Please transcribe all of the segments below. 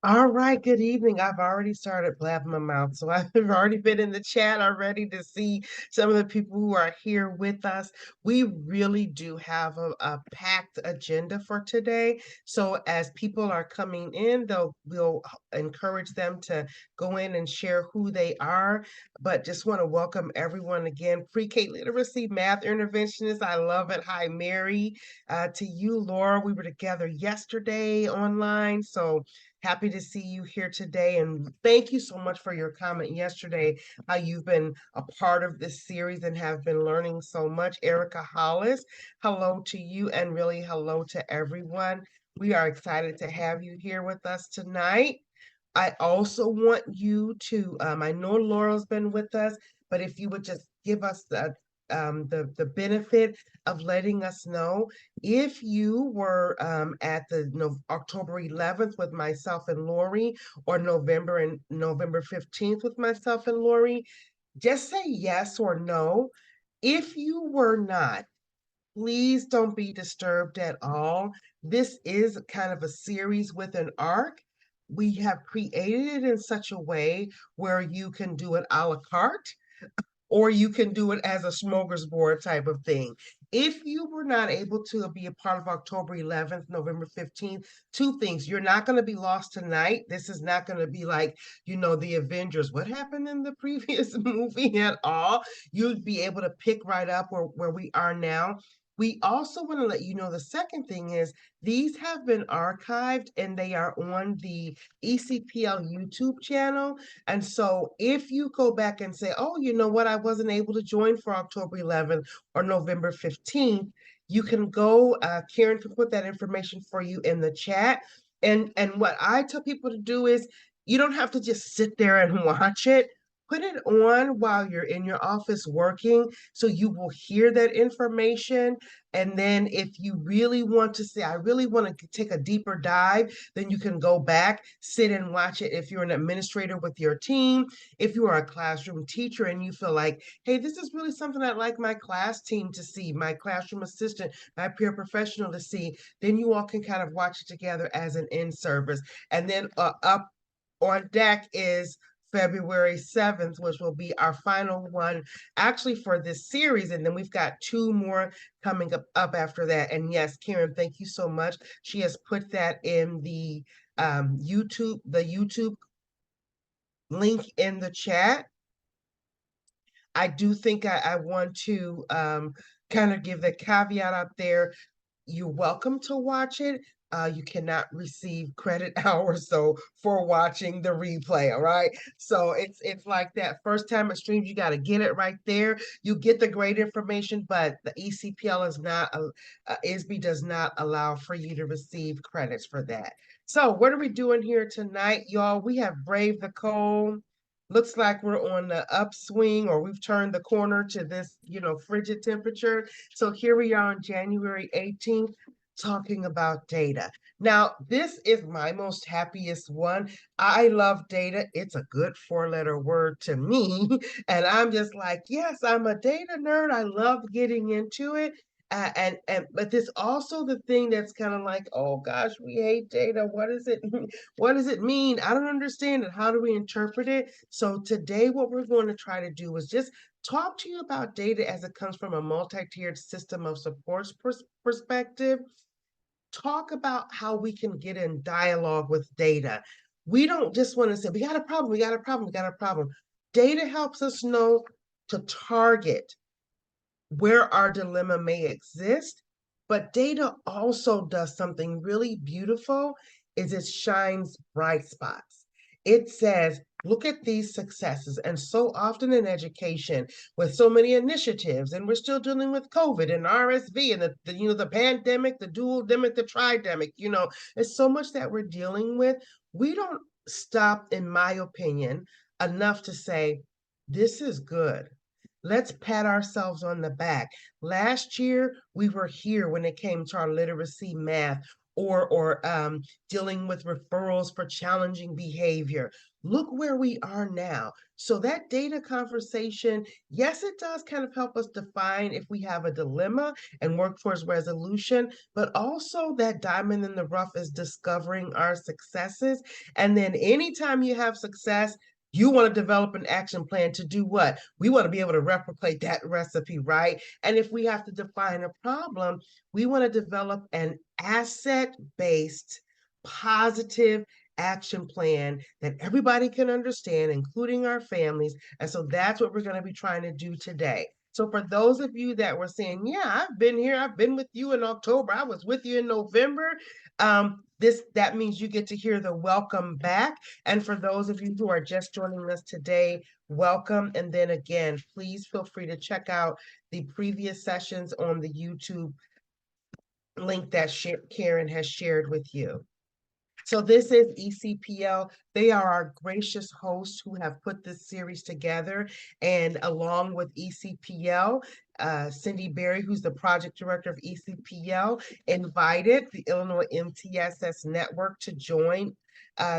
All right, good evening. I've already started blabbing my mouth, so I've already been in the chat already to see some of the people who are here with us. We really do have a packed agenda for today. So as people are coming in, we'll encourage them to go in and share who they are. But just want to welcome everyone again. Pre-K literacy math interventionist. I love it. Hi, Mary. To you, Laura. We were together yesterday online, so happy to see you here today. And thank you so much for your comment yesterday, how you've been a part of this series and have been learning so much. Erica Hollis, hello to you and really hello to everyone. We are excited to have you here with us tonight. I also want you to, I know Laurel's been with us, but if you would just give us the benefit of letting us know if you were at the October 11th with myself and Lori, or November 15th with myself and Lori, just say yes or no. If you were not, please don't be disturbed at all. This is kind of a series with an arc. We have created it in such a way where you can do it a la carte, or you can do it as a smorgasbord type of thing. If you were not able to be a part of October 11th, November 15th, two things. You're not going to be lost tonight. This is not going to be like, the Avengers. What happened in the previous movie at all? You'd be able to pick right up where we are now. We also want to let you know the second thing is these have been archived and they are on the ECPL YouTube channel. And so if you go back and say, oh, you know what, I wasn't able to join for October 11th or November 15th, you can go, Karen can put that information for you in the chat. And what I tell people to do is you don't have to just sit there and watch it. Put it on while you're in your office working so you will hear that information. And then if you really want to say, I really want to take a deeper dive, then you can go back, sit and watch it. If you're an administrator with your team, if you are a classroom teacher and you feel like, hey, this is really something I'd like my class team to see, my classroom assistant, my peer professional to see, then you all can kind of watch it together as an in-service. And then up on deck is February 7th, which will be our final one actually for this series. And then we've got two more coming up after that. And yes, Karen, thank you so much. She has put that in the YouTube link in the chat. I do think I want to kind of give the caveat out there. You're welcome to watch it. You cannot receive credit hours so for watching the replay. All right. So it's like that. First time it streams, you got to get it right there. You get the great information, but the ECPL is not ISB does not allow for you to receive credits for that. So what are we doing here tonight, y'all? We have braved the cold. Looks like we're on the upswing, or we've turned the corner to this, frigid temperature. So here we are on January 18th talking about data. Now, this is my most happiest one. I love data. It's a good four-letter word to me. And I'm just like, yes, I'm a data nerd. I love getting into it. But this also the thing that's kind of like, oh gosh, we hate data. What is it? What does it mean? I don't understand it. How do we interpret it? So today, what we're going to try to do is just talk to you about data as it comes from a multi-tiered system of supports perspective. Talk about how we can get in dialogue with data. We don't just want to say, we got a problem, we got a problem, we got a problem. Data helps us know to target where our dilemma may exist, but data also does something really beautiful is it shines bright spots. It says, look at these successes. And so often in education, with so many initiatives, and we're still dealing with COVID and RSV and the pandemic, the dual demic, the tridemic, there's so much that we're dealing with. We don't stop, in my opinion, enough to say, this is good. Let's pat ourselves on the back. Last year, we were here when it came to our literacy math, or dealing with referrals for challenging behavior. Look where we are now. So that data conversation, yes, it does kind of help us define if we have a dilemma and work towards resolution, but also that diamond in the rough is discovering our successes. And then anytime you have success, you want to develop an action plan to do what? We want to be able to replicate that recipe, right? And if we have to define a problem, we want to develop an asset-based, positive action plan that everybody can understand, including our families. And so that's what we're going to be trying to do today. So for those of you that were saying, yeah, I've been here, I've been with you in October, I was with you in November, that means you get to hear the welcome back. And for those of you who are just joining us today, welcome. And then again, please feel free to check out the previous sessions on the YouTube link that Karen has shared with you. So this is ECPL. They are our gracious hosts who have put this series together. And along with ECPL, Cindy Berry, who's the project director of ECPL, invited the Illinois MTSS network to join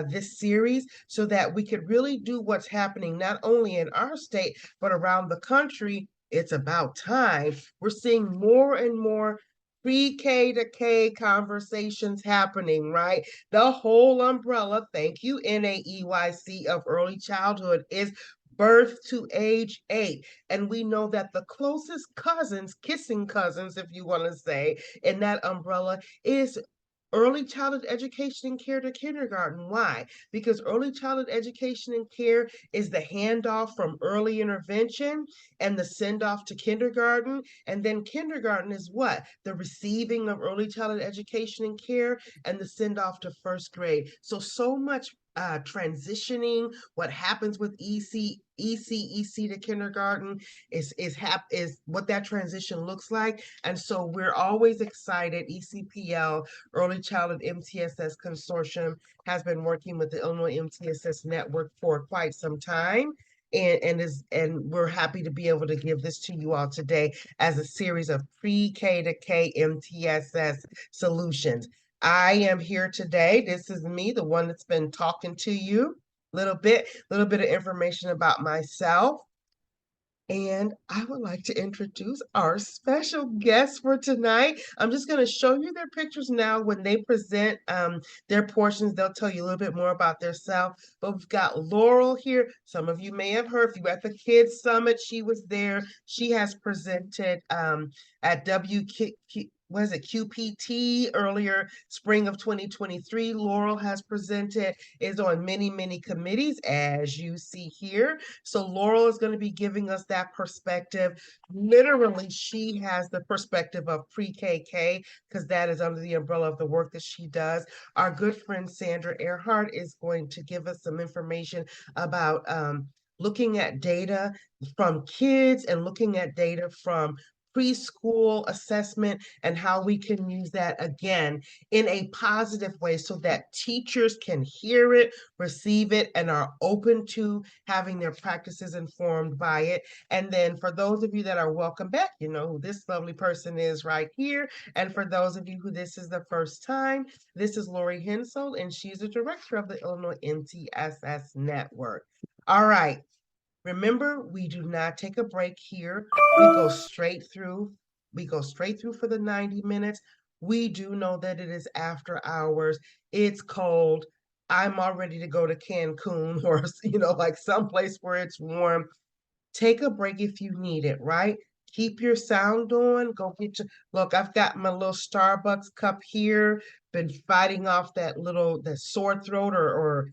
this series so that we could really do what's happening not only in our state, but around the country. It's about time. We're seeing more and more pre-K to K conversations happening, right? The whole umbrella, thank you, NAEYC, of early childhood is birth to age 8. And we know that the closest cousins, kissing cousins, if you want to say, in that umbrella is early childhood education and care to kindergarten. Why? Because early childhood education and care is the handoff from early intervention and the send off to kindergarten. And then kindergarten is what? The receiving of early childhood education and care and the send off to first grade. So much transitioning, what happens with EC to kindergarten is what that transition looks like. And so we're always excited. ECPL, Early Childhood MTSS Consortium, has been working with the Illinois MTSS network for quite some time. And we're happy to be able to give this to you all today as a series of pre-K to K MTSS solutions. I am here today. This is me, the one that's been talking to you a little bit of information about myself. And I would like to introduce our special guest for tonight. I'm just going to show you their pictures now. When they present their portions, they'll tell you a little bit more about themselves. But we've got Laurel here. Some of you may have heard, if you were at the Kids Summit, she was there. She has presented at was it QPT earlier spring of 2023. Laurel has presented, is on many, many committees, as you see here. So Laurel is going to be giving us that perspective. Literally, she has the perspective of pre-KK because that is under the umbrella of the work that she does. Our good friend Sandra Earhart is going to give us some information about looking at data from kids and looking at data from preschool assessment and how we can use that again in a positive way so that teachers can hear it, receive it, and are open to having their practices informed by it. And then for those of you that are welcome back, you know who this lovely person is right here. And for those of you who this is the first time, this is Lori Hensel, and she's the director of the Illinois MTSS Network. All right. Remember, we do not take a break here. We go straight through. We go straight through for the 90 minutes. We do know that it is after hours. It's cold. I'm all ready to go to Cancun or, like someplace where it's warm. Take a break if you need it, right? Keep your sound on. Go get your look. I've got my little Starbucks cup here. Been fighting off that sore throat or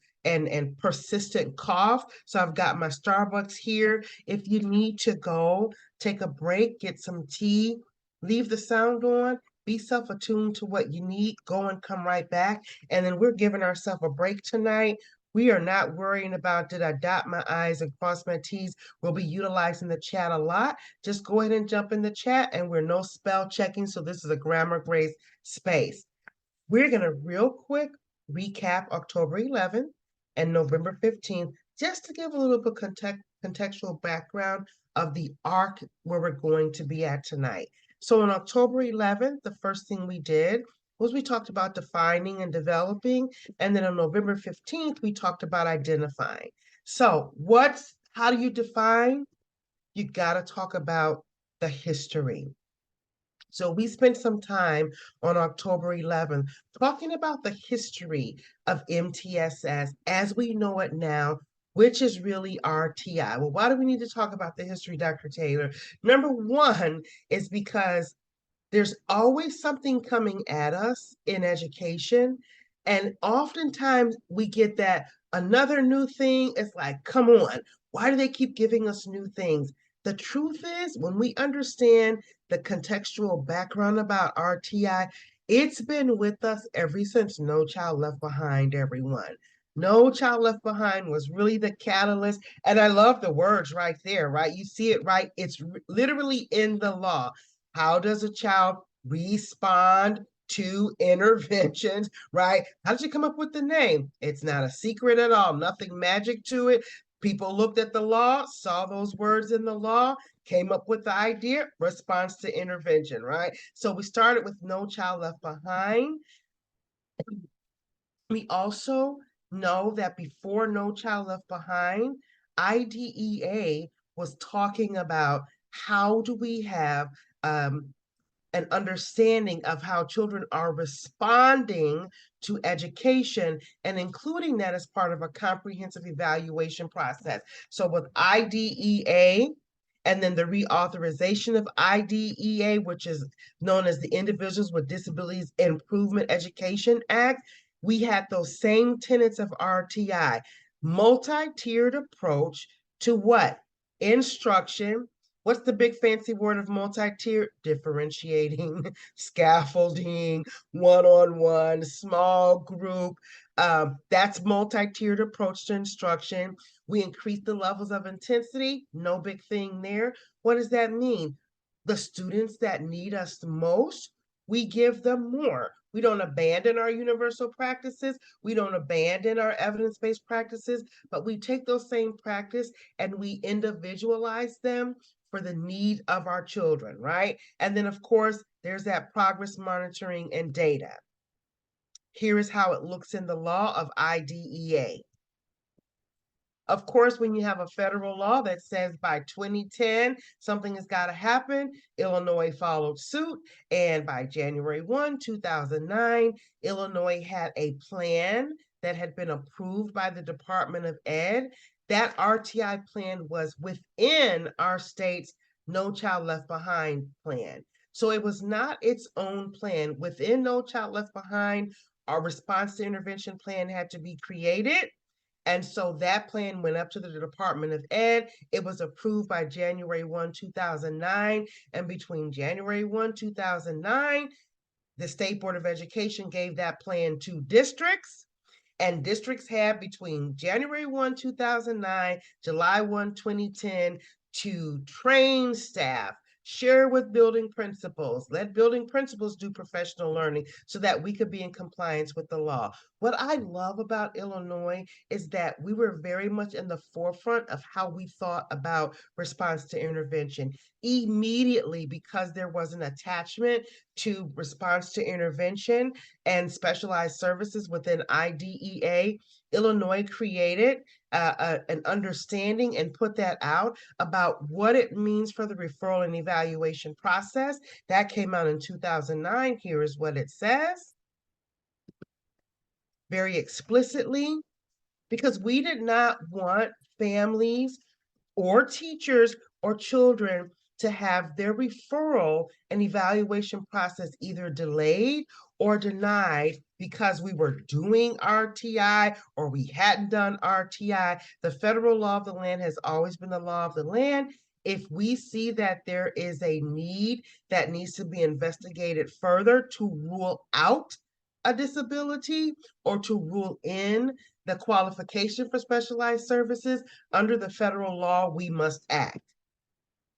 persistent cough. So I've got my Starbucks here. If you need to go, take a break, get some tea, leave the sound on. Be self-attuned to what you need. Go and come right back. And then we're giving ourselves a break tonight. We are not worrying about did I dot my I's and cross my T's. We'll be utilizing the chat a lot. Just go ahead and jump in the chat, and we're no spell checking. So this is a grammar grace space. We're going to real quick recap October 11th and November 15th, just to give a little bit contextual background of the arc where we're going to be at tonight. So on October 11th, the first thing we did was we talked about defining and developing. And then on November 15th, we talked about identifying. So how do you define? You got to talk about the history. So we spent some time on October 11th talking about the history of MTSS as we know it now, which is really RTI. Well, why do we need to talk about the history, Dr. Taylor? Number one is because there's always something coming at us in education. And oftentimes we get that another new thing. It's like, come on, why do they keep giving us new things? The truth is, when we understand the contextual background about RTI, it's been with us ever since No Child Left Behind, everyone. No Child Left Behind was really the catalyst. And I love the words right there, right? You see it right. It's literally in the law. How does a child respond to interventions, right? How did you come up with the name? It's not a secret at all, nothing magic to it. People looked at the law, saw those words in the law, came up with the idea, response to intervention, right? So we started with No Child Left Behind. We also know that before No Child Left Behind, IDEA was talking about how do we have an understanding of how children are responding to education and including that as part of a comprehensive evaluation process. So with IDEA, and then the reauthorization of IDEA, which is known as the Individuals with Disabilities Improvement Education Act, we had those same tenets of RTI, multi-tiered approach to what? Instruction. What's the big fancy word of multi-tier? Differentiating, scaffolding, one-on-one, small group. That's multi-tiered approach to instruction. We increase the levels of intensity, no big thing there. What does that mean? The students that need us the most, we give them more. We don't abandon our universal practices. We don't abandon our evidence-based practices, but we take those same practice and we individualize them for the need of our children, right? And then, of course, there's that progress monitoring and data. Here is how it looks in the law of IDEA. Of course, when you have a federal law that says by 2010, something has got to happen, Illinois followed suit. And by January 1, 2009, Illinois had a plan that had been approved by the Department of Ed. That RTI plan was within our state's No Child Left Behind plan. So it was not its own plan. Within No Child Left Behind, our response to intervention plan had to be created. And so that plan went up to the Department of Ed. It was approved by January 1, 2009. And between January 1, 2009, the State Board of Education gave that plan to districts. And districts had between January 1, 2009, July 1, 2010 to train staff, share with building principals, let building principals do professional learning so that we could be in compliance with the law. What I love about Illinois is that we were very much in the forefront of how we thought about response to intervention immediately because there was an attachment to response to intervention and specialized services within IDEA. Illinois created an understanding and put that out about what it means for the referral and evaluation process. That came out in 2009. Here is what it says very explicitly, because we did not want families or teachers or children to have their referral and evaluation process either delayed or denied because we were doing RTI or we hadn't done RTI. The federal law of the land has always been the law of the land. If we see that there is a need that needs to be investigated further to rule out a disability or to rule in the qualification for specialized services under the federal law, we must act.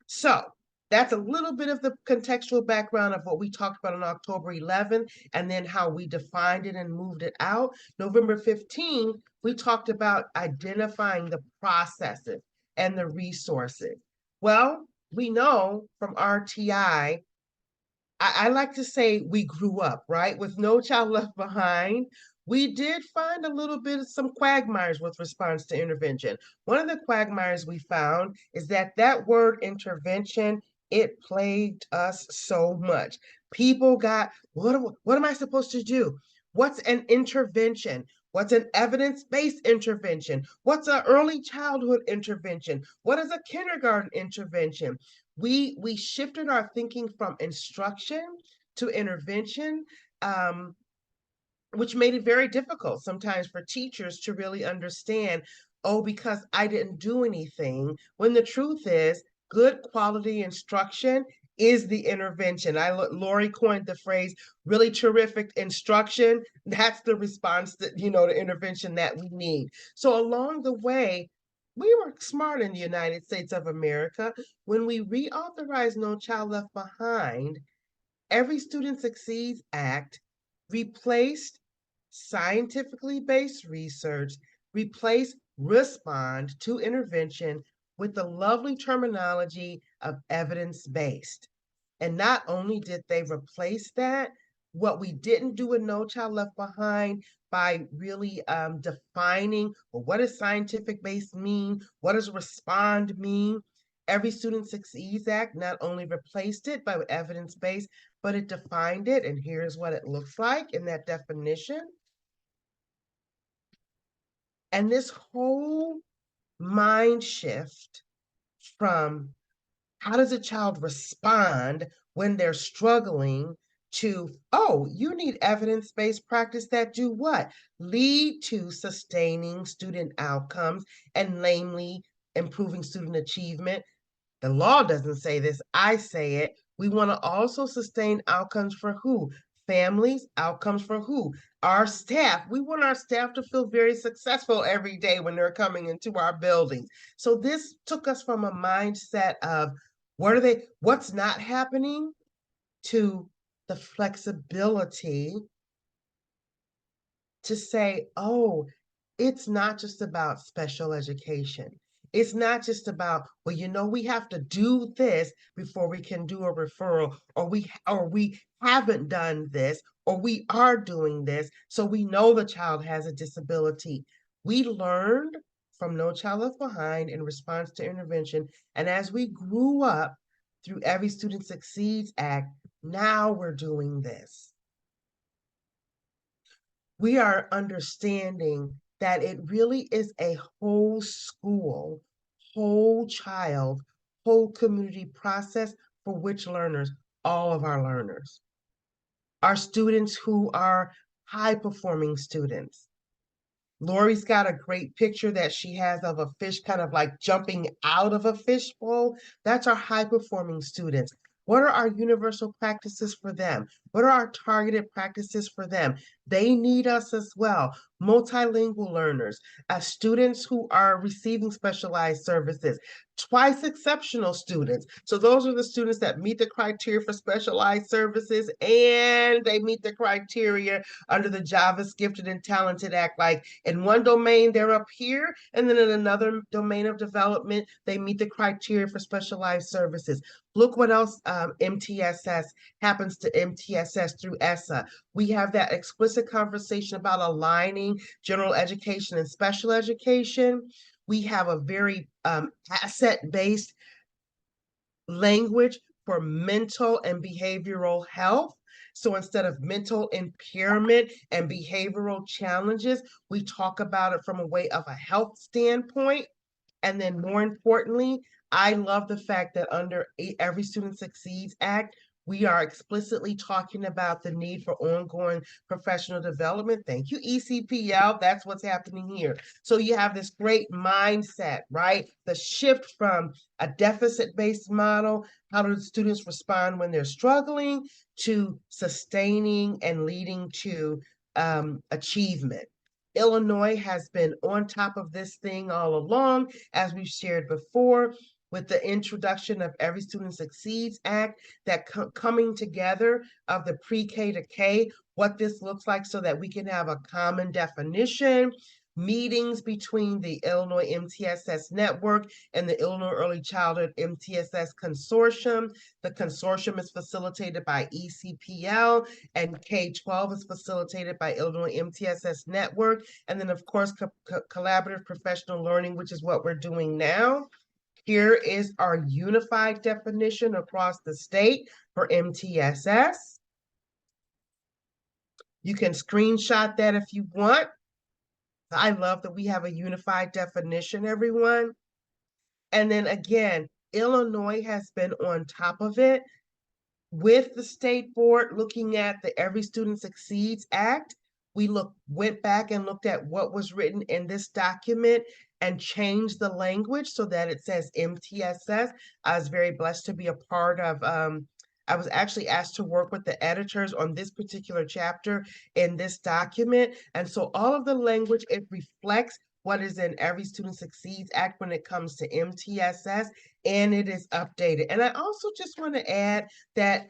So that's a little bit of the contextual background of what we talked about on October 11th and then how we defined it and moved it out. November 15th, we talked about identifying the processes and the resources. Well, we know from RTI I like to say we grew up, right? With No Child Left Behind, we did find a little bit of some quagmires with response to intervention. One of the quagmires we found is that that word intervention, it plagued us so much. People got, what am I supposed to do? What's an intervention? What's an evidence-based intervention? What's an early childhood intervention? What is a kindergarten intervention? We shifted our thinking from instruction to intervention, um, which made it very difficult sometimes for teachers to really understand, oh, because I didn't do anything, when the truth is good quality instruction is the intervention. Lori coined the phrase really terrific instruction. That's the response that, the intervention that we need. So along the way, we were smart in the United States of America. When we reauthorized No Child Left Behind, Every Student Succeeds Act replaced scientifically based research, replaced respond to intervention with the lovely terminology of evidence based. And not only did they replace that, what we didn't do in No Child Left Behind by really defining, well, what does scientific based mean? What does respond mean? Every Student Succeeds Act not only replaced it by evidence based, but it defined it. And here's what it looks like in that definition. And this whole mind shift from how does a child respond when they're struggling to, oh, you need evidence-based practice that do what? Lead to sustaining student outcomes and namely improving student achievement. The law doesn't say this, I say it. We want to also sustain outcomes for who? Families, outcomes for who? Our staff. We want our staff to feel very successful every day when they're coming into our buildings. So this took us from a mindset of what's not happening to the flexibility to say, oh, it's not just about special education. It's not just about, well, we have to do this before we can do a referral, or we haven't done this, or we are doing this, so we know the child has a disability. We learned from No Child Left Behind in response to intervention, and as we grew up through Every Student Succeeds Act, now we're doing this. We are understanding that it really is a whole school, whole child, whole community process for which learners, all of our learners, our students who are high performing students. Lori's got a great picture that she has of a fish kind of like jumping out of a fishbowl. That's our high performing students. What are our universal practices for them? What are our targeted practices for them? They need us as well. Multilingual learners, students who are receiving specialized services, twice exceptional students. So those are the students that meet the criteria for specialized services and they meet the criteria under the Javas Gifted and Talented Act. Like in one domain, they're up here, and then in another domain of development, they meet the criteria for specialized services. Look what else MTSS happens to MTSS through ESSA. We have that explicit conversation about aligning general education and special education. We have a very asset-based language for mental and behavioral health. So instead of mental impairment and behavioral challenges, we talk about it from a way of a health standpoint. And then more importantly, I love the fact that under Every Student Succeeds Act, we are explicitly talking about the need for ongoing professional development. Thank you, ECPL. That's what's happening here. So you have this great mindset, right? The shift from a deficit-based model, how do students respond when they're struggling, to sustaining and leading to achievement. Illinois has been on top of this thing all along, as we've shared before, with the introduction of Every Student Succeeds Act, that coming together of the pre-K to K, what this looks like so that we can have a common definition, meetings between the Illinois MTSS Network and the Illinois Early Childhood MTSS Consortium. The consortium is facilitated by ECPL, and K-12 is facilitated by Illinois MTSS Network. And then, of course, collaborative professional learning, which is what we're doing now. Here is our unified definition across the state for MTSS. You can screenshot that if you want. I love that we have a unified definition, everyone. And then again, Illinois has been on top of it with the state board looking at the Every Student Succeeds Act. We went back and looked at what was written in this document and changed the language so that it says MTSS. I was very blessed to be a part of, I was actually asked to work with the editors on this particular chapter in this document. And so all of the language, it reflects what is in Every Student Succeeds Act when it comes to MTSS, and it is updated. And I also just want to add that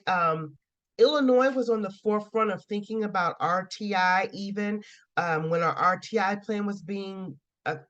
Illinois was on the forefront of thinking about RTI even when our RTI plan was being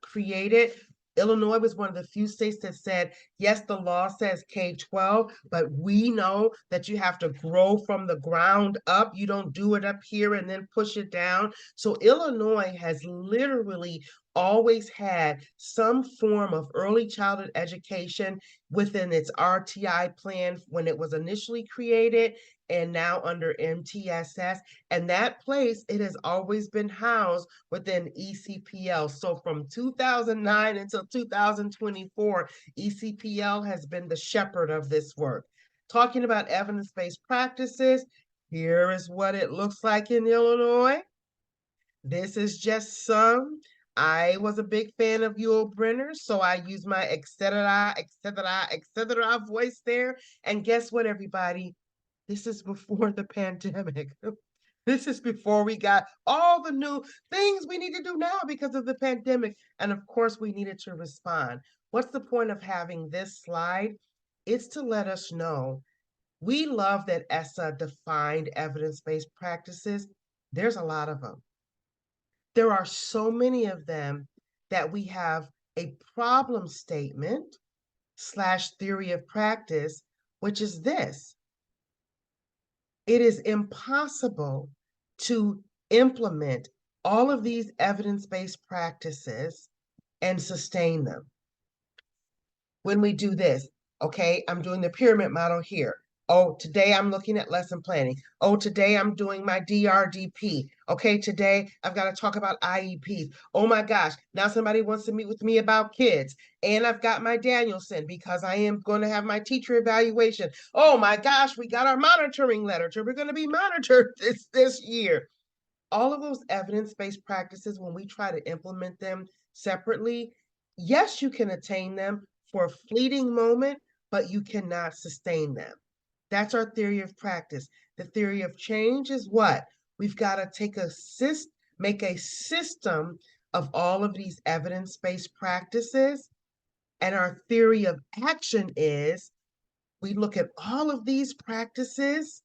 created. Illinois was one of the few states that said, yes, the law says K-12, but we know that you have to grow from the ground up. You don't do it up here and then push it down. So Illinois has literally always had some form of early childhood education within its RTI plan when it was initially created and now under MTSS. And that place, it has always been housed within ECPL. So from 2009 until 2024, ECPL has been the shepherd of this work. Talking about evidence-based practices, here is what it looks like in Illinois. This is just some. I was a big fan of Yul Brynner, so I use my etc., etc., etc. voice there. And guess what, everybody? This is before the pandemic. This is before we got all the new things we need to do now because of the pandemic. And of course, we needed to respond. What's the point of having this slide? It's to let us know we love that ESSA defined evidence-based practices. There's a lot of them. There are so many of them that we have a problem statement / theory of practice, which is this. It is impossible to implement all of these evidence-based practices and sustain them. When we do this, okay, I'm doing the pyramid model here. Oh, today I'm looking at lesson planning. Oh, today I'm doing my DRDP. Okay, today I've got to talk about IEPs. Oh my gosh, now somebody wants to meet with me about kids. And I've got my Danielson because I am going to have my teacher evaluation. Oh my gosh, we got our monitoring literature. We're going to be monitored this year. All of those evidence-based practices, when we try to implement them separately, yes, you can attain them for a fleeting moment, but you cannot sustain them. That's our theory of practice. The theory of change is what? We've got to make a system of all of these evidence-based practices. And our theory of action is we look at all of these practices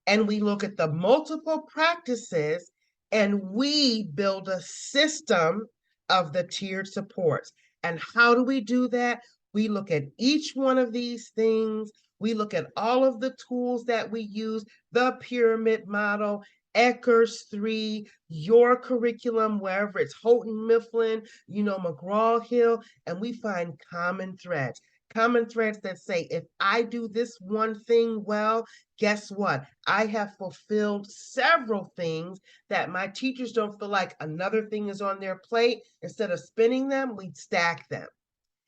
and we look at the multiple practices and we build a system of the tiered supports. And how do we do that? We look at each one of these things. We look at all of the tools that we use, the pyramid model, Eckers 3, your curriculum, wherever it's Houghton Mifflin, McGraw-Hill, and we find common threads that say, if I do this one thing well, guess what? I have fulfilled several things that my teachers don't feel like another thing is on their plate. Instead of spinning them, we stack them.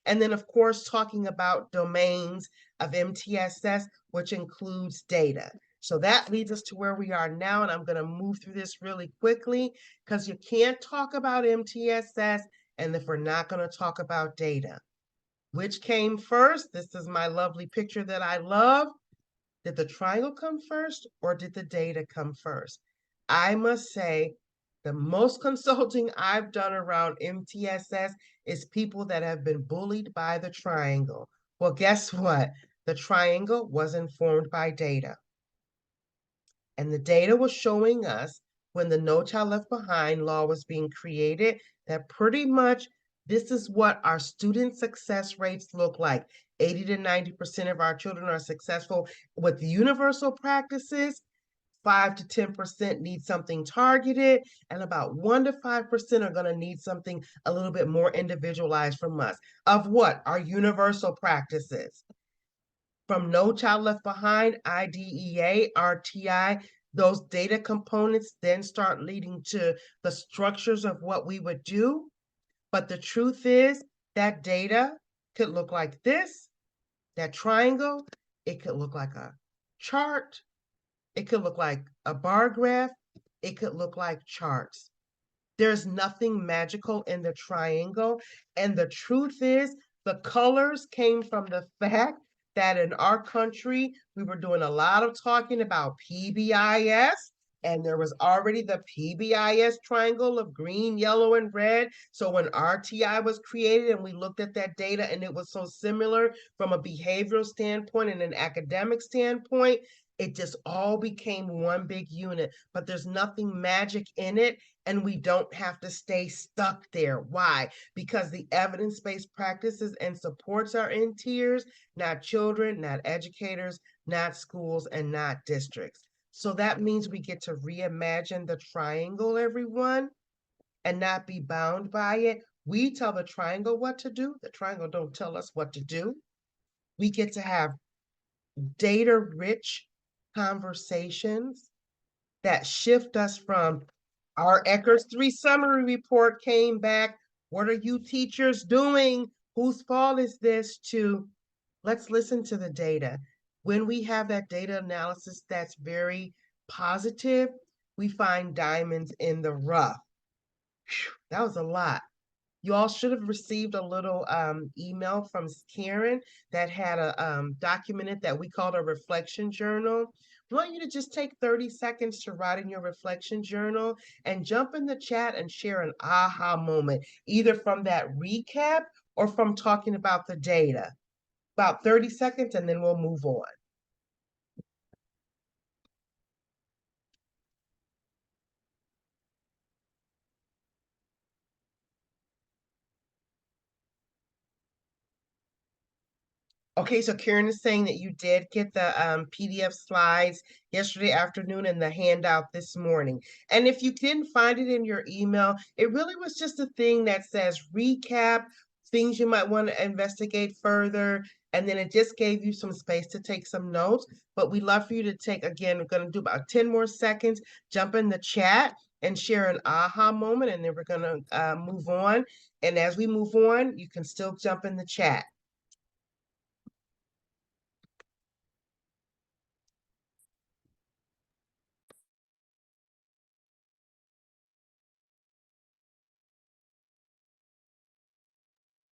And then, of course, talking about domains of MTSS, which includes data. So that leads us to where we are now, and I'm going to move through this really quickly because you can't talk about MTSS and if we're not going to talk about data. Which came first? This is my lovely picture that I love. Did the triangle come first or did the data come first? I must say, the most consulting I've done around MTSS is people that have been bullied by the triangle. Well, guess what? The triangle was informed by data. And the data was showing us when the No Child Left Behind law was being created, that pretty much this is what our student success rates look like. 80 to 90% of our children are successful with universal practices. 5 to 10% need something targeted, and about 1 to 5% are going to need something a little bit more individualized from us. Of what? Our universal practices. From No Child Left Behind, IDEA, RTI, those data components then start leading to the structures of what we would do. But the truth is that data could look like this, that triangle, it could look like a chart, it could look like a bar graph, it could look like charts. There's nothing magical in the triangle. And the truth is, the colors came from the fact that in our country, we were doing a lot of talking about PBIS, and there was already the PBIS triangle of green, yellow, and red. So when RTI was created and we looked at that data and it was so similar from a behavioral standpoint and an academic standpoint, it just all became one big unit. But there's nothing magic in it, and we don't have to stay stuck there. Why? Because the evidence-based practices and supports are in tiers, not children, not educators, not schools, and not districts. So that means we get to reimagine the triangle, everyone, and not be bound by it. We tell the triangle what to do. The triangle don't tell us what to do. We get to have data-rich conversations that shift us from our Eckers 3 summary report came back. What are you teachers doing? Whose fault is this? To let's listen to the data. When we have that data analysis that's very positive, we find diamonds in the rough. Whew, that was a lot. You all should have received a little email from Karen that had a documented that we called a reflection journal. I want you to just take 30 seconds to write in your reflection journal and jump in the chat and share an aha moment, either from that recap or from talking about the data. About 30 seconds, and then we'll move on. Okay, so Karen is saying that you did get the PDF slides yesterday afternoon and the handout this morning. And if you didn't find it in your email, it really was just a thing that says recap, things you might want to investigate further. And then it just gave you some space to take some notes. But we'd love for you to take, again, we're going to do about 10 more seconds, jump in the chat and share an aha moment. And then we're going to move on. And as we move on, you can still jump in the chat.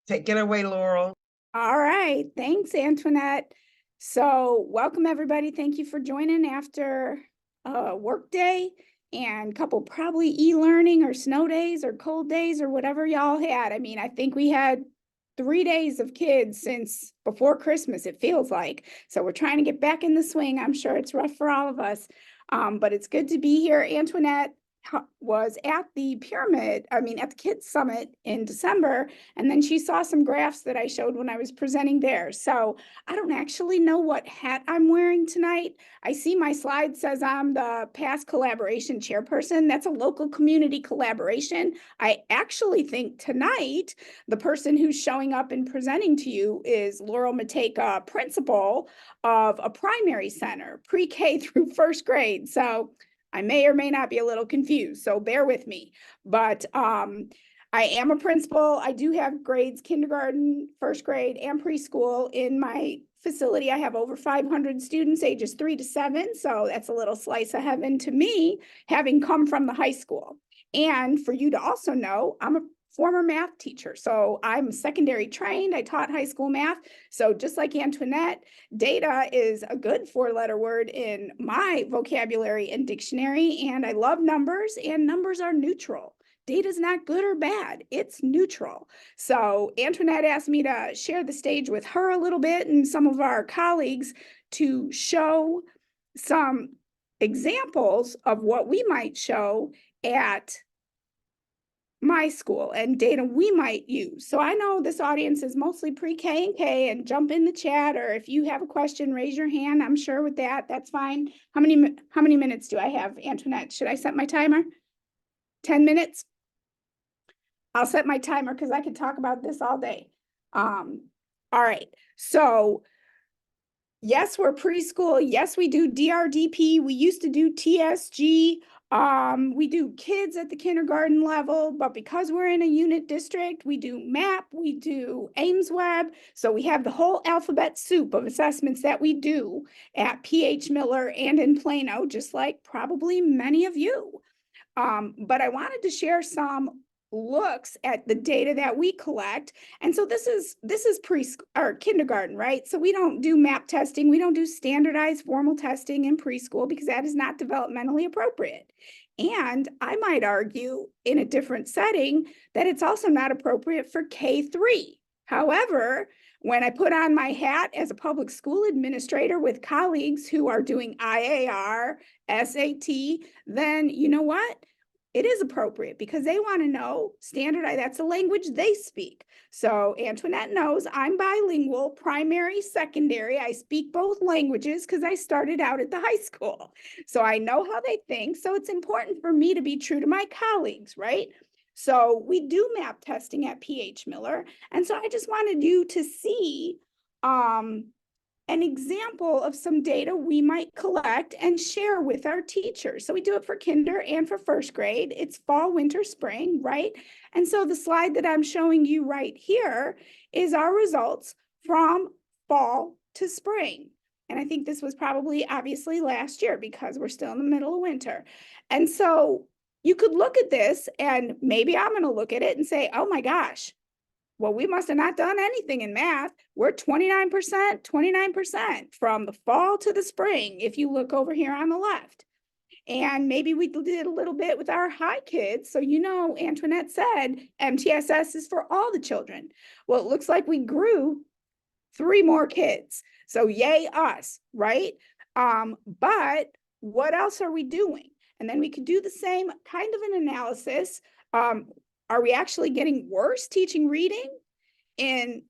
Take it away, Laurel. All right. Thanks, Antoinette. So welcome, everybody. Thank you for joining after a work day and a couple probably e-learning or snow days or cold days or whatever y'all had. I mean, I think we had 3 days of kids since before Christmas, it feels like. So we're trying to get back in the swing. I'm sure it's rough for all of us, but it's good to be here. Antoinette was at the at the Kids Summit in December, and then she saw some graphs that I showed when I was presenting there. So I don't actually know what hat I'm wearing tonight. I see my slide says I'm the past collaboration chairperson. That's a local community collaboration. I actually think tonight, the person who's showing up and presenting to you is Laurel Mateka, principal of a primary center, pre-K through first grade. So I may or may not be a little confused, so bear with me. But I am a principal. I do have grades, kindergarten, first grade, and preschool in my facility. I have over 500 students, ages 3 to 7. So that's a little slice of heaven to me, having come from the high school. And for you to also know, I'm a former math teacher. So I'm secondary trained. I taught high school math. So just like Antoinette, data is a good 4-letter word in my vocabulary and dictionary. And I love numbers, and numbers are neutral. Data is not good or bad. It's neutral. So Antoinette asked me to share the stage with her a little bit and some of our colleagues to show some examples of what we might show at my school and data we might use. So I know this audience is mostly pre-K and K, and jump in the chat, or if you have a question, raise your hand. I'm sure with that, that's fine. How many minutes do I have, Antoinette? Should I set my timer? 10 minutes? I'll set my timer because I could talk about this all day. All right, so yes, we're preschool. Yes, we do DRDP. We used to do TSG. We do kids at the kindergarten level, but because we're in a unit district, we do MAP, we do AIMSweb. So we have the whole alphabet soup of assessments that we do at PH Miller and in Plano, just like probably many of you. But I wanted to share some looks at the data that we collect. And so this is preschool or kindergarten, right? So we don't do MAP testing. We don't do standardized formal testing in preschool because that is not developmentally appropriate. And I might argue in a different setting that it's also not appropriate for K-3. However, when I put on my hat as a public school administrator with colleagues who are doing IAR, SAT, then you know what? It is appropriate because they want to know standardized, that's a language they speak. So Antoinette knows I'm bilingual, primary, secondary. I speak both languages because I started out at the high school. So I know how they think. So it's important for me to be true to my colleagues, right? So we do MAP testing at PH Miller. And so I just wanted you to see an example of some data we might collect and share with our teachers. So we do it for kinder and for first grade. It's fall, winter, spring, right? And so the slide that I'm showing you right here is our results from fall to spring. And I think this was probably obviously last year because we're still in the middle of winter. And so you could look at this and maybe I'm going to look at it and say, oh my gosh, well, we must have not done anything in math. We're 29% from the fall to the spring, if you look over here on the left. And maybe we did a little bit with our high kids. So, you know, Antoinette said MTSS is for all the children. Well, it looks like we grew 3 more kids. So yay us, right? But what else are we doing? And then we could do the same kind of an analysis. Are we actually getting worse teaching reading in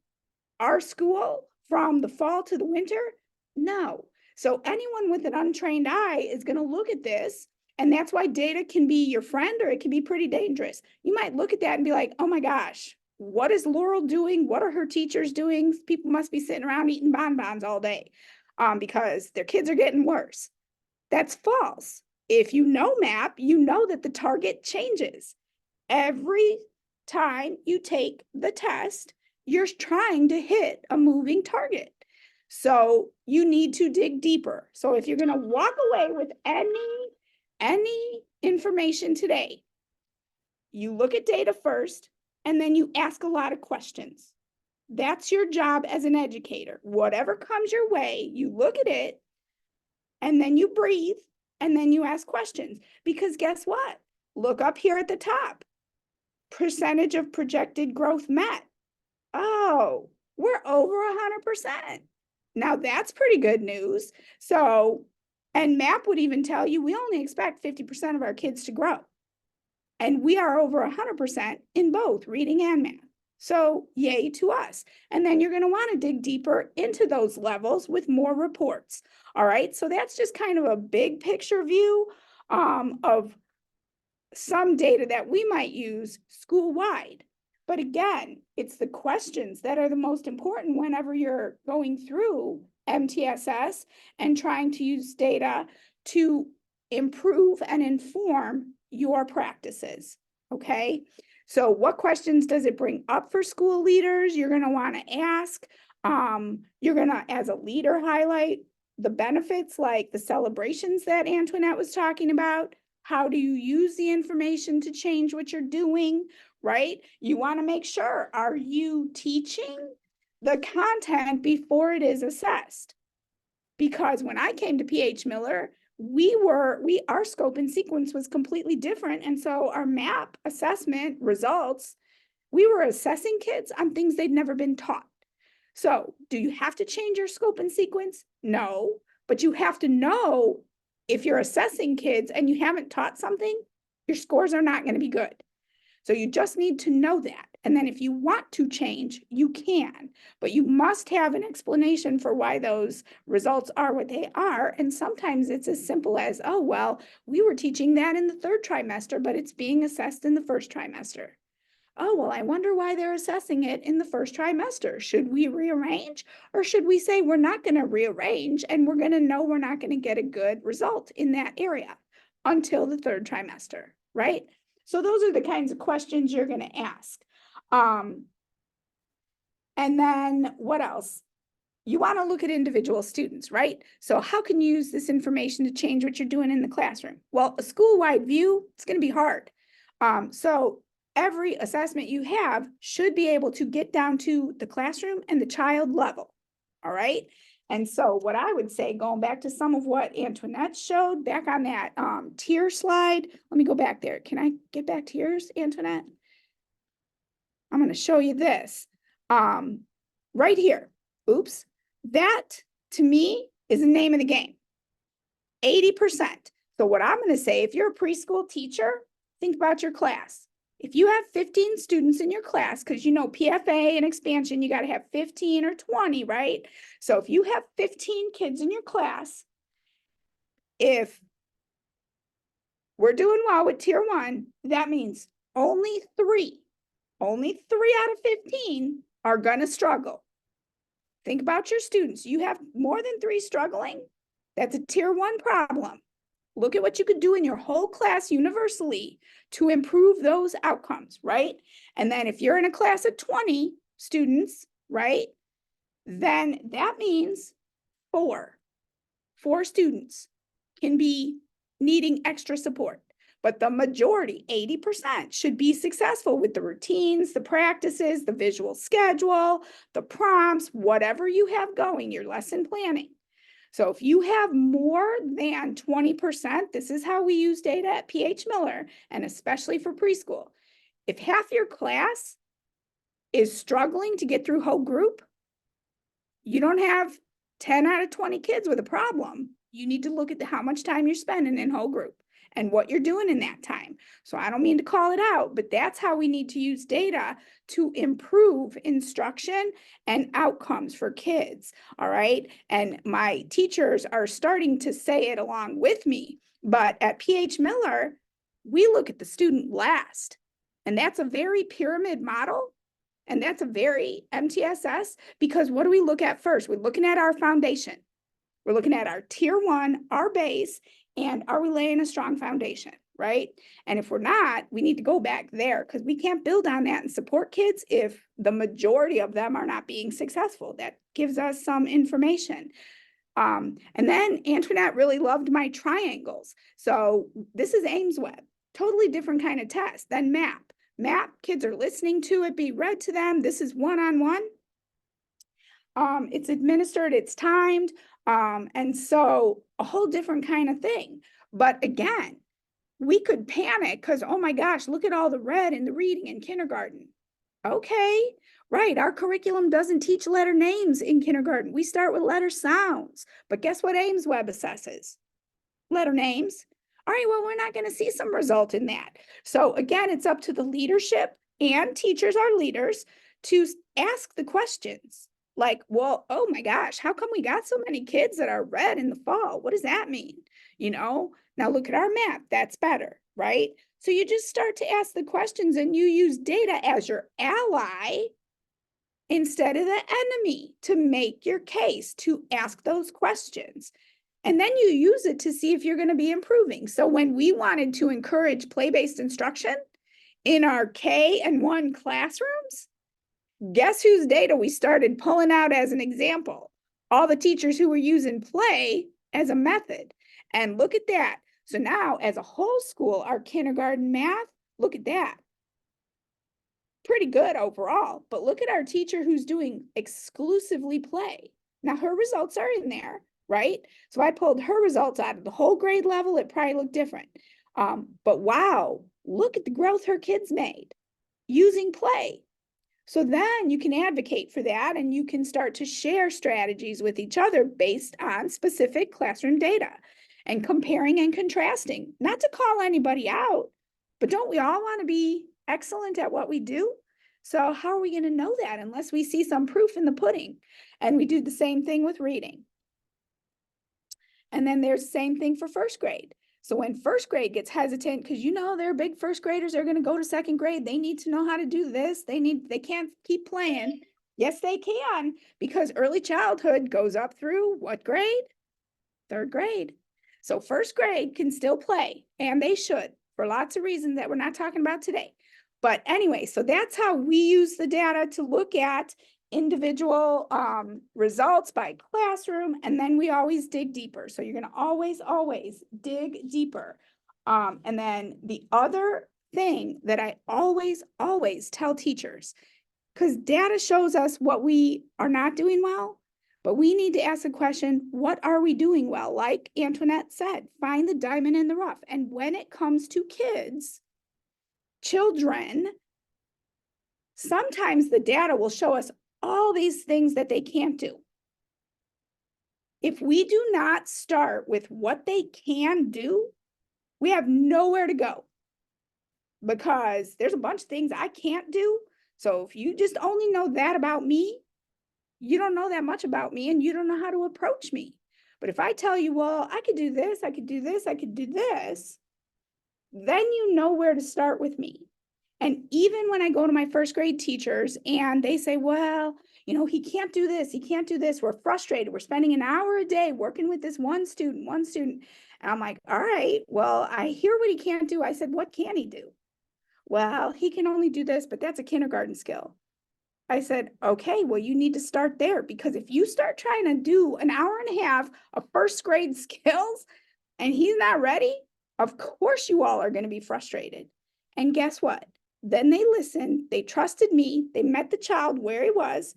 our school from the fall to the winter? No. So anyone with an untrained eye is going to look at this, and that's why data can be your friend or it can be pretty dangerous. You might look at that and be like, oh my gosh, what is Laurel doing? What are her teachers doing? People must be sitting around eating bonbons all day because their kids are getting worse. That's false. If you know MAP, you know that the target changes. Every time you take the test, you're trying to hit a moving target. So you need to dig deeper. So if you're going to walk away with any information today, you look at data first, and then you ask a lot of questions. That's your job as an educator. Whatever comes your way, you look at it, and then you breathe, and then you ask questions. Because guess what? Look up here at the top. Percentage of projected growth met. Oh, we're over 100%. Now that's pretty good news. So, and MAP would even tell you we only expect 50% of our kids to grow. And we are over 100% in both reading and math. So yay to us. And then you're going to want to dig deeper into those levels with more reports. All right. So that's just kind of a big picture view of some data that we might use school-wide. But again, it's the questions that are the most important whenever you're going through MTSS and trying to use data to improve and inform your practices, okay? So what questions does it bring up for school leaders? You're gonna wanna ask, you're gonna, as a leader, highlight the benefits like the celebrations that Antoinette was talking about. How do you use the information to change what you're doing, right? You want to make sure, are you teaching the content before it is assessed? Because when I came to PH Miller, our scope and sequence was completely different. And so our MAP assessment results, we were assessing kids on things they'd never been taught. So do you have to change your scope and sequence? No, but you have to know if you're assessing kids and you haven't taught something, your scores are not going to be good. So you just need to know that. And then if you want to change, you can, but you must have an explanation for why those results are what they are. And sometimes it's as simple as, oh, well, we were teaching that in the third trimester, but it's being assessed in the first trimester. Oh, well, I wonder why they're assessing it in the first trimester. Should we rearrange, or should we say we're not going to rearrange and we're going to know we're not going to get a good result in that area until the third trimester, right? So those are the kinds of questions you're going to ask. And then what else? You want to look at individual students, right? So how can you use this information to change what you're doing in the classroom? Well, a school-wide view, it's going to be hard. So every assessment you have should be able to get down to the classroom and the child level, all right? And so what I would say, going back to some of what Antoinette showed back on that tier slide, let me go back there. Can I get back to yours, Antoinette? I'm going to show you this right here. Oops. That, to me, is the name of the game. 80%. So what I'm going to say, if you're a preschool teacher, think about your class. If you have 15 students in your class, because you know PFA and expansion, you got to have 15 or 20, right? So if you have 15 kids in your class, if we're doing well with tier 1, that means only 3 out of 15 are going to struggle. Think about your students. You have more than 3 struggling. That's a tier 1 problem. Look at what you could do in your whole class universally to improve those outcomes, right? And then if you're in a class of 20 students, right, then that means 4 students can be needing extra support. But the majority, 80%, should be successful with the routines, the practices, the visual schedule, the prompts, whatever you have going, your lesson planning. So if you have more than 20%, this is how we use data at PH Miller, and especially for preschool. If half your class is struggling to get through whole group, you don't have 10 out of 20 kids with a problem. You need to look at how much time you're spending in whole group and what you're doing in that time. So I don't mean to call it out, but that's how we need to use data to improve instruction and outcomes for kids, all right? And my teachers are starting to say it along with me, but at PH Miller, we look at the student last, and that's a very pyramid model, and that's a very MTSS, because what do we look at first? We're looking at our foundation. We're looking at our tier 1, our base, and are we laying a strong foundation, right? And if we're not, we need to go back there, because we can't build on that and support kids if the majority of them are not being successful. That gives us some information. And then Antoinette really loved my triangles. So this is Ames Web, totally different kind of test than MAP. MAP, kids are listening to it be read to them. This is one-on-one. It's administered, it's timed. And so a whole different kind of thing. But again, we could panic because, oh my gosh, look at all the red in the reading in kindergarten. Okay, right. Our curriculum doesn't teach letter names in kindergarten. We start with letter sounds. But guess what Ames Web assesses? Letter names. All right, well, we're not going to see some result in that. So again, it's up to the leadership, and teachers are leaders, to ask the questions. Like, well, oh my gosh, how come we got so many kids that are red in the fall? What does that mean? You know, now look at our map, that's better, right? So you just start to ask the questions, and you use data as your ally instead of the enemy to make your case, to ask those questions. And then you use it to see if you're going to be improving. So when we wanted to encourage play-based instruction in our K and 1 classrooms, guess whose data we started pulling out as an example? All the teachers who were using play as a method. And look at that. So now as a whole school, our kindergarten math, look at that. Pretty good overall, but look at our teacher who's doing exclusively play. Now her results are in there, right? So I pulled her results out of the whole grade level. It probably looked different. But wow, look at the growth her kids made using play. So then you can advocate for that, and you can start to share strategies with each other based on specific classroom data. and comparing and contrasting. Not to call anybody out, but don't we all want to be excellent at what we do? So how are we going to know that unless we see some proof in the pudding? And we do the same thing with reading. And then there's the same thing for first grade. So when first grade gets hesitant, because they're big first graders, they're going to go to second grade. They need to know how to do this. They can't keep playing. Yes, they can, because early childhood goes up through what grade? Third grade. So first grade can still play, and they should, for lots of reasons that we're not talking about today. But anyway, so that's how we use the data to look at individual results by classroom, and then we always dig deeper. So you're going to always dig deeper. And then the other thing that I always tell teachers, because data shows us what we are not doing well, but we need to ask the question, what are we doing well? Like Antoinette said, find the diamond in the rough. And when it comes to kids, children, sometimes the data will show us all these things that they can't do. If we do not start with what they can do, we have nowhere to go, because there's a bunch of things I can't do. So if you just only know that about me, you don't know that much about me, and you don't know how to approach me. But if I tell you, well, I could do this, I could do this, I could do this, then you know where to start with me. And even when I go to my first grade teachers and they say, well, he can't do this, he can't do this, we're frustrated, we're spending an hour a day working with this one student. And I'm like, all right, well, I hear what he can't do. I said, what can he do? Well, he can only do this, but that's a kindergarten skill. I said, okay, well, you need to start there, because if you start trying to do an hour and a half of first grade skills and he's not ready, of course you all are going to be frustrated. And guess what? Then they listened, they trusted me, they met the child where he was.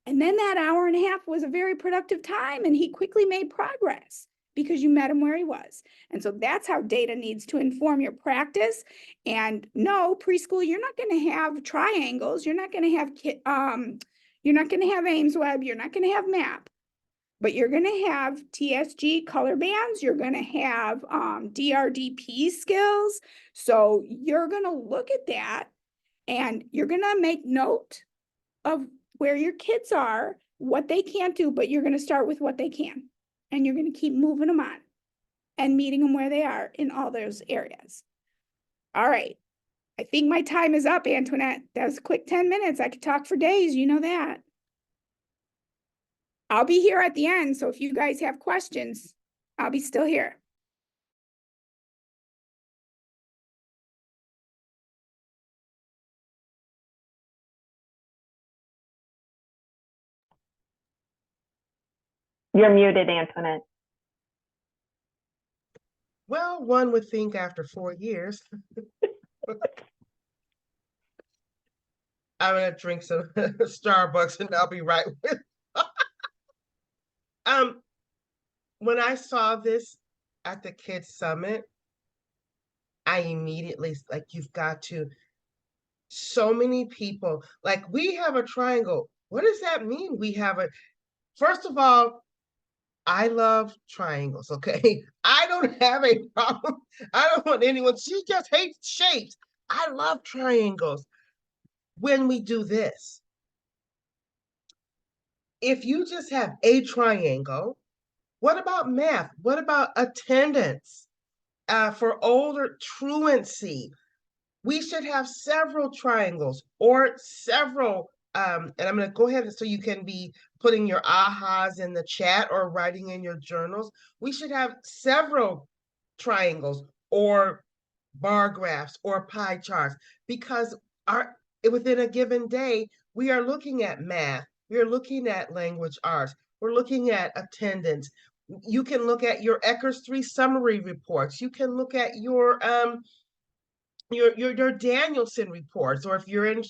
And then that hour and a half was a very productive time, and he quickly made progress because you met him where he was. And so that's how data needs to inform your practice. And no, preschool, you're not going to have triangles. You're not going to have Ames Web. You're not going to have MAP, but you're going to have TSG color bands. You're going to have DRDP skills. So you're going to look at that, and you're going to make note of where your kids are, what they can't do, but you're going to start with what they can. And you're going to keep moving them on and meeting them where they are in all those areas. All right. I think my time is up, Antoinette. That was a quick 10 minutes. I could talk for days. You know that. I'll be here at the end. So if you guys have questions, I'll be still here. You're muted, Antoinette. Well, one would think after 4 years. I'm gonna drink some Starbucks and I'll be right with. When I saw this at the Kids Summit, I immediately you've got to. So many people, like, we have a triangle. What does that mean? We have a. First of all, I love triangles. Okay, I don't have a problem. I don't want anyone. She just hates shapes. I love triangles. When we do this, if you just have a triangle, what about math? What about attendance? For older, truancy, we should have several triangles or several, and I'm going to go ahead so you can be putting your ahas in the chat or writing in your journals. We should have several triangles or bar graphs or pie charts, because within a given day, we are looking at math, we are looking at language arts, we're looking at attendance. You can look at your Eckers 3 summary reports. You can look at your Danielson reports, or if you're in,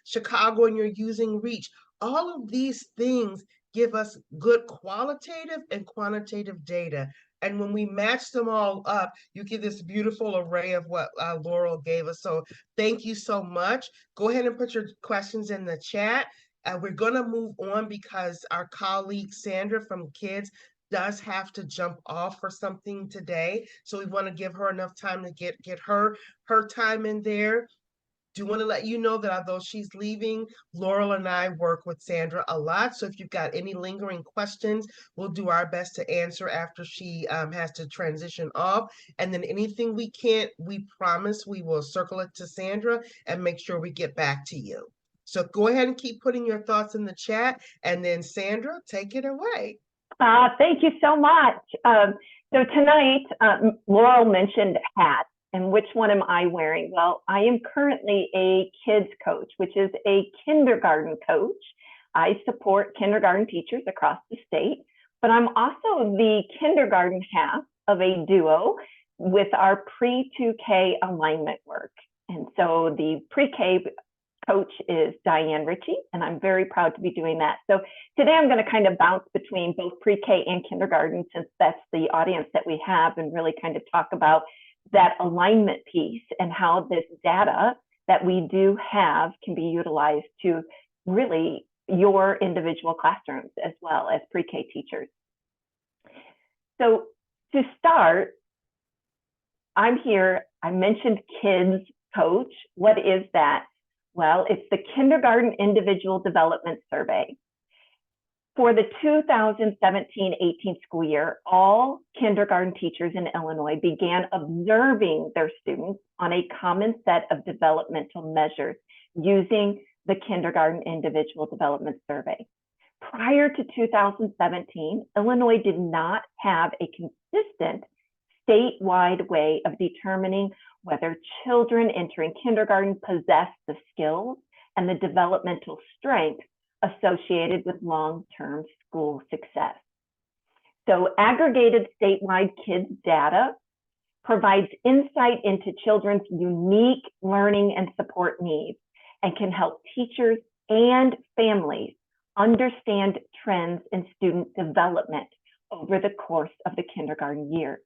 Chicago and you're using Reach. All of these things give us good qualitative and quantitative data. And when we match them all up, you get this beautiful array of what Laurel gave us. So thank you so much. Go ahead and put your questions in the chat. We're going to move on because our colleague Sandra from Kids does have to jump off for something today. So we want to give her enough time to get her time in there. Do want to let you know that although she's leaving, Laurel and I work with Sandra a lot. So if you've got any lingering questions, we'll do our best to answer after she has to transition off. And then anything we can't, we promise we will circle it to Sandra and make sure we get back to you. So go ahead and keep putting your thoughts in the chat. And then Sandra, take it away. Thank you so much. So tonight, Laurel mentioned hats. And which one am I wearing? Well, I am currently a kids coach, which is a kindergarten coach. I support kindergarten teachers across the state, but I'm also the kindergarten half of a duo with our pre-2K alignment work. And so the pre-K coach is Diane Ritchie, and I'm very proud to be doing that. So today I'm going to kind of bounce between both pre-K and kindergarten, since that's the audience that we have, and really kind of talk about that alignment piece and how this data that we do have can be utilized to really your individual classrooms as well as pre-K teachers. So to start, I'm here, I mentioned kids coach. What is that? Well, it's the Kindergarten Individual Development Survey. For the 2017-18 school year, all kindergarten teachers in Illinois began observing their students on a common set of developmental measures using the Kindergarten Individual Development Survey. Prior to 2017, Illinois did not have a consistent statewide way of determining whether children entering kindergarten possess the skills and the developmental strength associated with long-term school success. So aggregated statewide kids data provides insight into children's unique learning and support needs and can help teachers and families understand trends in student development over the course of the kindergarten year.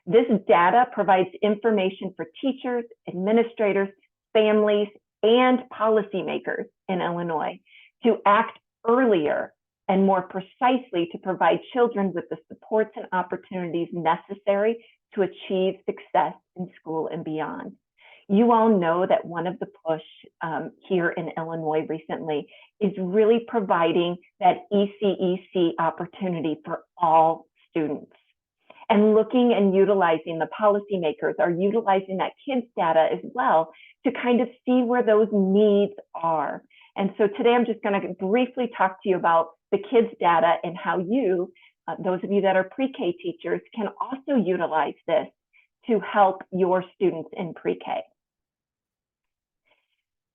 This data provides information for teachers, administrators, families, and policymakers in Illinois to act earlier and more precisely to provide children with the supports and opportunities necessary to achieve success in school and beyond. You all know that one of the push here in Illinois recently is really providing that ECEC opportunity for all students. And looking and utilizing, the policymakers are utilizing that kids data as well to kind of see where those needs are. And so today I'm just going to briefly talk to you about the kids data and how you, those of you that are pre-K teachers, can also utilize this to help your students in pre-K.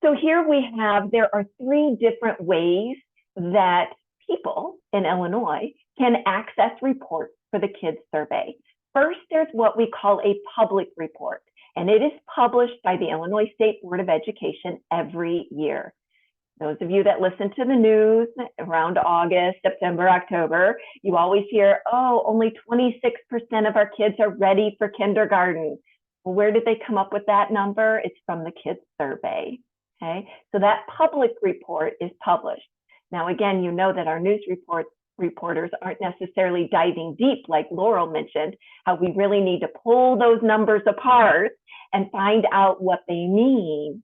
So here we have, there are 3 different ways that people in Illinois can access reports for the kids survey. First, there's what we call a public report, and it is published by the Illinois State Board of Education every year. Those of you that listen to the news around August, September, October, you always hear, oh, only 26% of our kids are ready for kindergarten. Well, where did they come up with that number? It's from the kids survey. Okay, so that public report is published. Now, again, you know that our news reporters aren't necessarily diving deep, like Laurel mentioned, how we really need to pull those numbers apart and find out what they mean.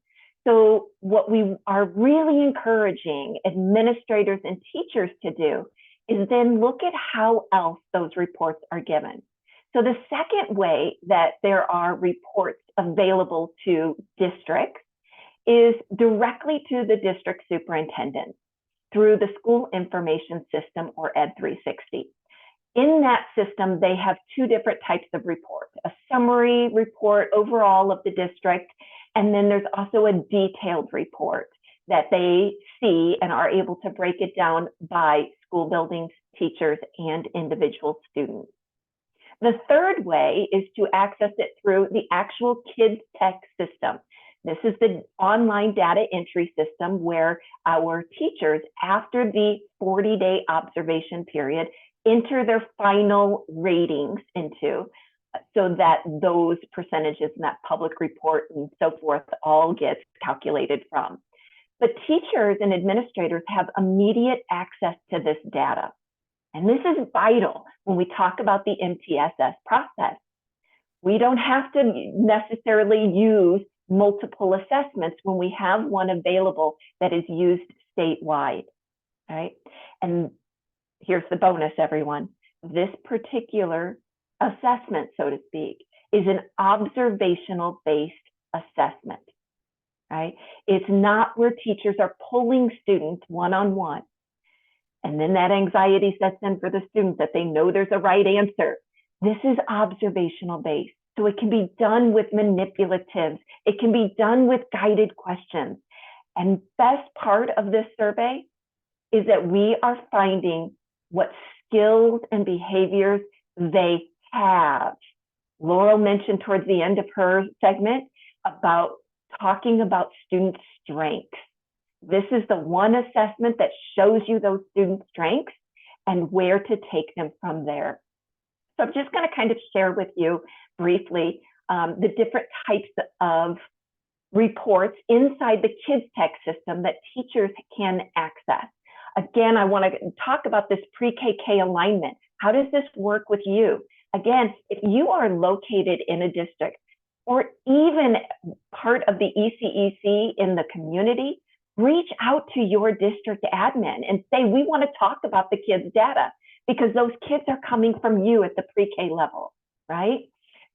So what we are really encouraging administrators and teachers to do is then look at how else those reports are given. So the second way that there are reports available to districts is directly to the district superintendent through the school information system, or Ed 360. In that system, they have 2 different types of reports: a summary report overall of the district, and then there's also a detailed report that they see and are able to break it down by school buildings, teachers, and individual students. The third way is to access it through the actual kids tech system. This is the online data entry system where our teachers, after the 40-day observation period, enter their final ratings into, so that those percentages in that public report and so forth all gets calculated from. But teachers and administrators have immediate access to this data. And this is vital when we talk about the MTSS process. We don't have to necessarily use multiple assessments when we have one available that is used statewide, right? And here's the bonus, everyone. This particular assessment, so to speak, is an observational-based assessment, right? It's not where teachers are pulling students one-on-one, and then that anxiety sets in for the students that they know there's a right answer. This is observational-based, so it can be done with manipulatives. It can be done with guided questions. And best part of this survey is that we are finding what skills and behaviors they have. Laurel mentioned towards the end of her segment about talking about student strengths. This is the one assessment that shows you those student strengths and where to take them from there. So I'm just going to kind of share with you briefly the different types of reports inside the kids tech system that teachers can access. Again, I want to talk about this pre-KK alignment. How does this work with you? Again, if you are located in a district or even part of the ECEC in the community, reach out to your district admin and say, we want to talk about the kids' data, because those kids are coming from you at the pre-K level, right?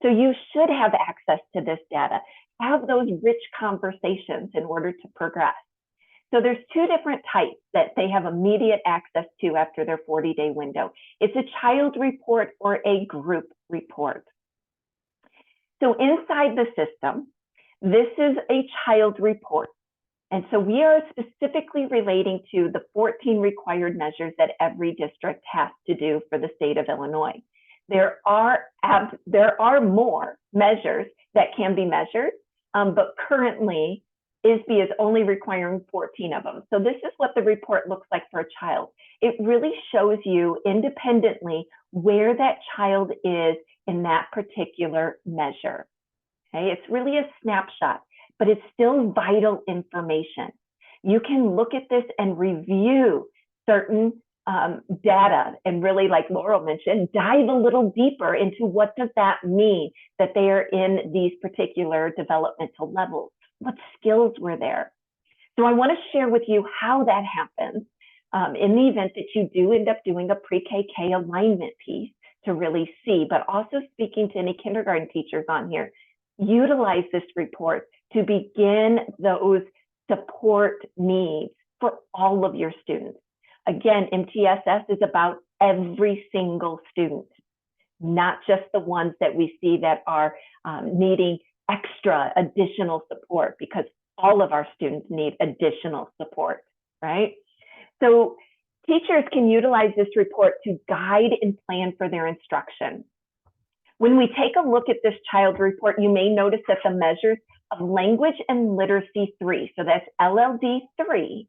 So you should have access to this data. Have those rich conversations in order to progress. So there's two different types that they have immediate access to after their 40-day window. It's a child report or a group report. So inside the system, this is a child report. And so we are specifically relating to the 14 required measures that every district has to do for the state of Illinois. There are more measures that can be measured, but currently ISB is only requiring 14 of them. So this is what the report looks like for a child. It really shows you independently where that child is in that particular measure. Okay, it's really a snapshot, but it's still vital information. You can look at this and review certain data and really, like Laurel mentioned, dive a little deeper into what does that mean that they are in these particular developmental levels. What skills were there? So I want to share with you how that happens in the event that you do end up doing a pre-KK alignment piece to really see, but also speaking to any kindergarten teachers on here, utilize this report to begin those support needs for all of your students. Again, MTSS is about every single student, not just the ones that we see that are needing extra additional support, because all of our students need additional support, right? So teachers can utilize this report to guide and plan for their instruction. When we take a look at this child report, you may notice that the measures of language and literacy 3, so that's LLD 3,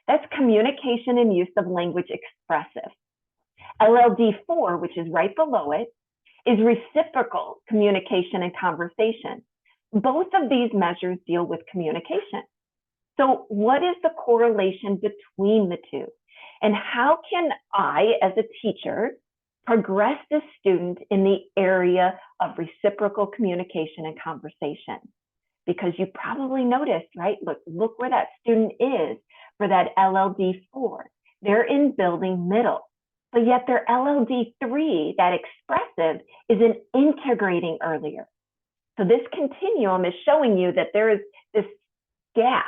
that's communication and use of language expressive. LLD 4, which is right below it, is reciprocal communication and conversation. Both of these measures deal with communication. So what is the correlation between the two? And how can I, as a teacher, progress the student in the area of reciprocal communication and conversation? Because you probably noticed, right? Look where that student is for that LLD 4. They're in building middle, but yet their LLD 3, that expressive, is in integrating earlier. So this continuum is showing you that there is this gap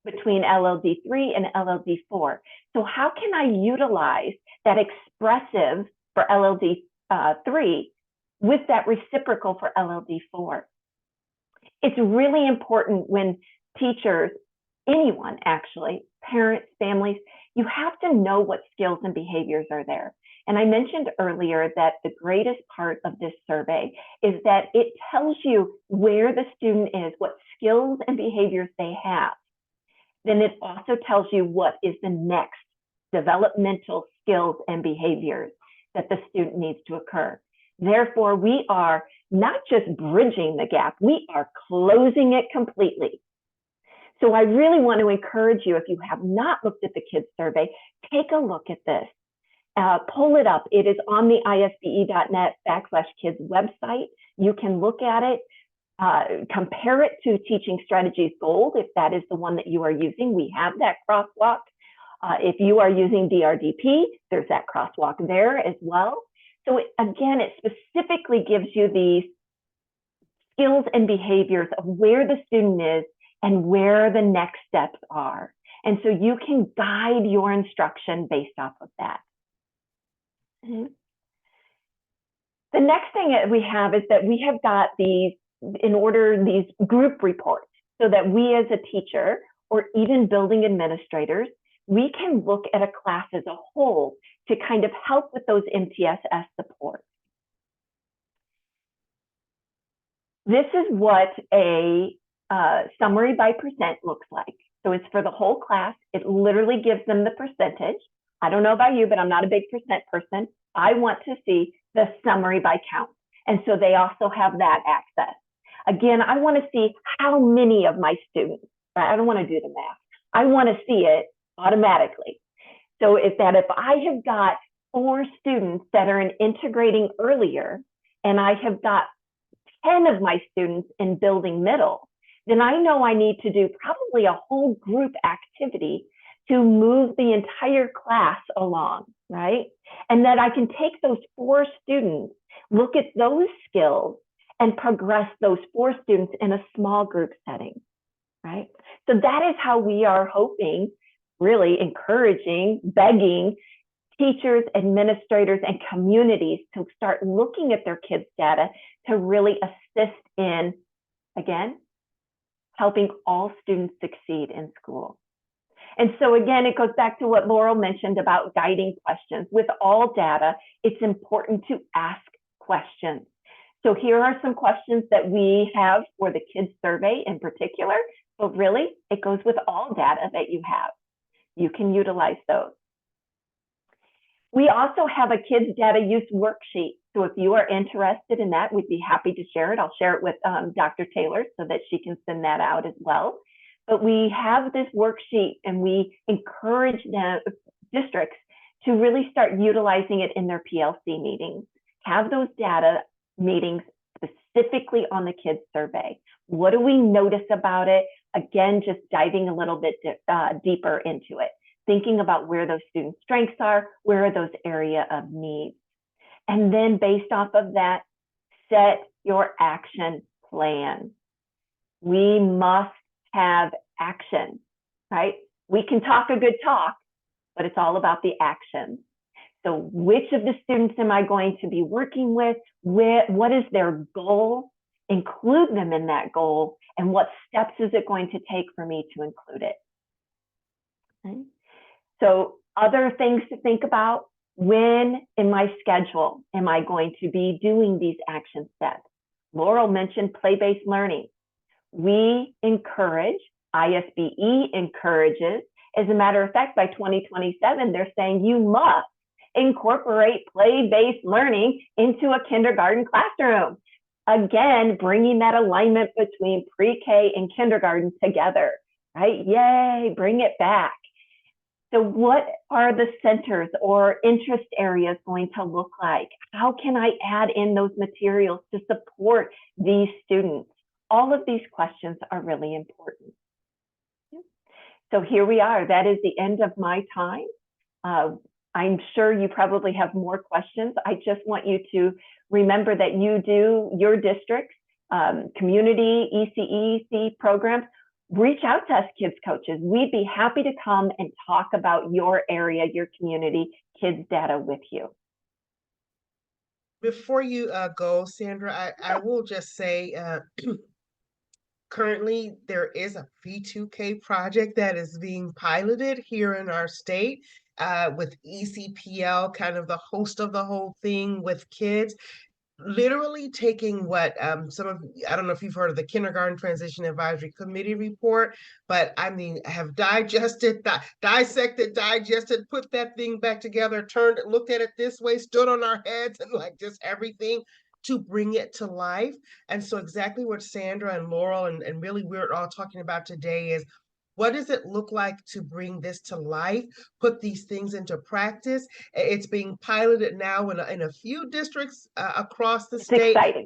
between LLD 3 and LLD 4. So how can I utilize that expressive for LLD 3 with that reciprocal for LLD 4? It's really important when teachers, anyone actually, parents, families, you have to know what skills and behaviors are there. And I mentioned earlier that the greatest part of this survey is that it tells you where the student is, what skills and behaviors they have. Then it also tells you what is the next developmental skills and behaviors that the student needs to occur. Therefore, we are not just bridging the gap, we are closing it completely. So I really want to encourage you, if you have not looked at the kids survey, take a look at this pull it up. It is on the isbe.net/kids website. You can look at it, compare it to Teaching Strategies Gold, if that is the one that you are using. We have that crosswalk. If you are using DRDP, there's that crosswalk there as well. So again, it specifically gives you these skills and behaviors of where the student is and where the next steps are. And so you can guide your instruction based off of that. The next thing that we have is that we have got these group reports, so that we as a teacher or even building administrators, we can look at a class as a whole to kind of help with those MTSS supports. This is what a summary by percent looks like. So it's for the whole class. It literally gives them the percentage. I don't know about you, but I'm not a big percent person. I want to see the summary by count. And so they also have that access. Again, I want to see how many of my students, right? I don't want to do the math. I want to see it automatically. So if I have got 4 students that are in integrating earlier, and I have got 10 of my students in building middle, then I know I need to do probably a whole group activity to move the entire class along, right? And that I can take those 4 students, look at those skills, and progress those 4 students in a small group setting, right? So that is how we are hoping, really encouraging, begging teachers, administrators, and communities to start looking at their kids' data to really assist in, again, helping all students succeed in school. And so again, it goes back to what Laurel mentioned about guiding questions. With all data, it's important to ask questions. So here are some questions that we have for the kids survey in particular, but really it goes with all data that you have. You can utilize those. We also have a kids data use worksheet. So if you are interested in that, we'd be happy to share it. I'll share it with Dr. Taylor so that she can send that out as well. But we have this worksheet, and we encourage districts to really start utilizing it in their PLC meetings. Have those data meetings specifically on the kids survey. What do we notice about it? Again, just diving a little bit deeper into it, thinking about where those student strengths are, where are those area of needs. And then based off of that, set your action plan. We must have action, right? We can talk a good talk, but it's all about the action. So which of the students am I going to be working with? What is their goal? Include them in that goal. And what steps is it going to take for me to include it? Okay. So other things to think about: when in my schedule am I going to be doing these action steps? Laurel mentioned play-based learning. We encourage, ISBE encourages, as a matter of fact, by 2027, they're saying you must incorporate play-based learning into a kindergarten classroom. Again, bringing that alignment between pre-K and kindergarten together, right? Yay, bring it back. So what are the centers or interest areas going to look like? How can I add in those materials to support these students? All of these questions are really important. So here we are. That is the end of my time. I'm sure you probably have more questions. I just want you to remember that you do your district's community ECEC programs. Reach out to us kids coaches. We'd be happy to come and talk about your area, your community, kids data with you. Before you go, Sandra, I will just say currently there is a P2K project that is being piloted here in our state with ECPL, kind of the host of the whole thing with kids. Literally taking what I don't know if you've heard of the Kindergarten Transition Advisory Committee report, but I mean, have dissected, put that thing back together, looked at it this way, stood on our heads, and like just everything to bring it to life. And so exactly what Sandra and Laurel and really we're all talking about today is what does it look like to bring this to life, put these things into practice? It's being piloted now in a few districts across the It's state exciting.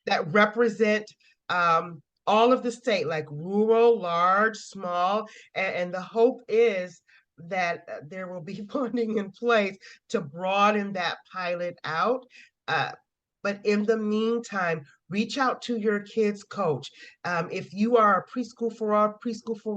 that represent all of the state, like rural, large, small, and the hope is that there will be funding in place to broaden that pilot out. Uh, but in the meantime, reach out to your kids' coach. If you are a preschool for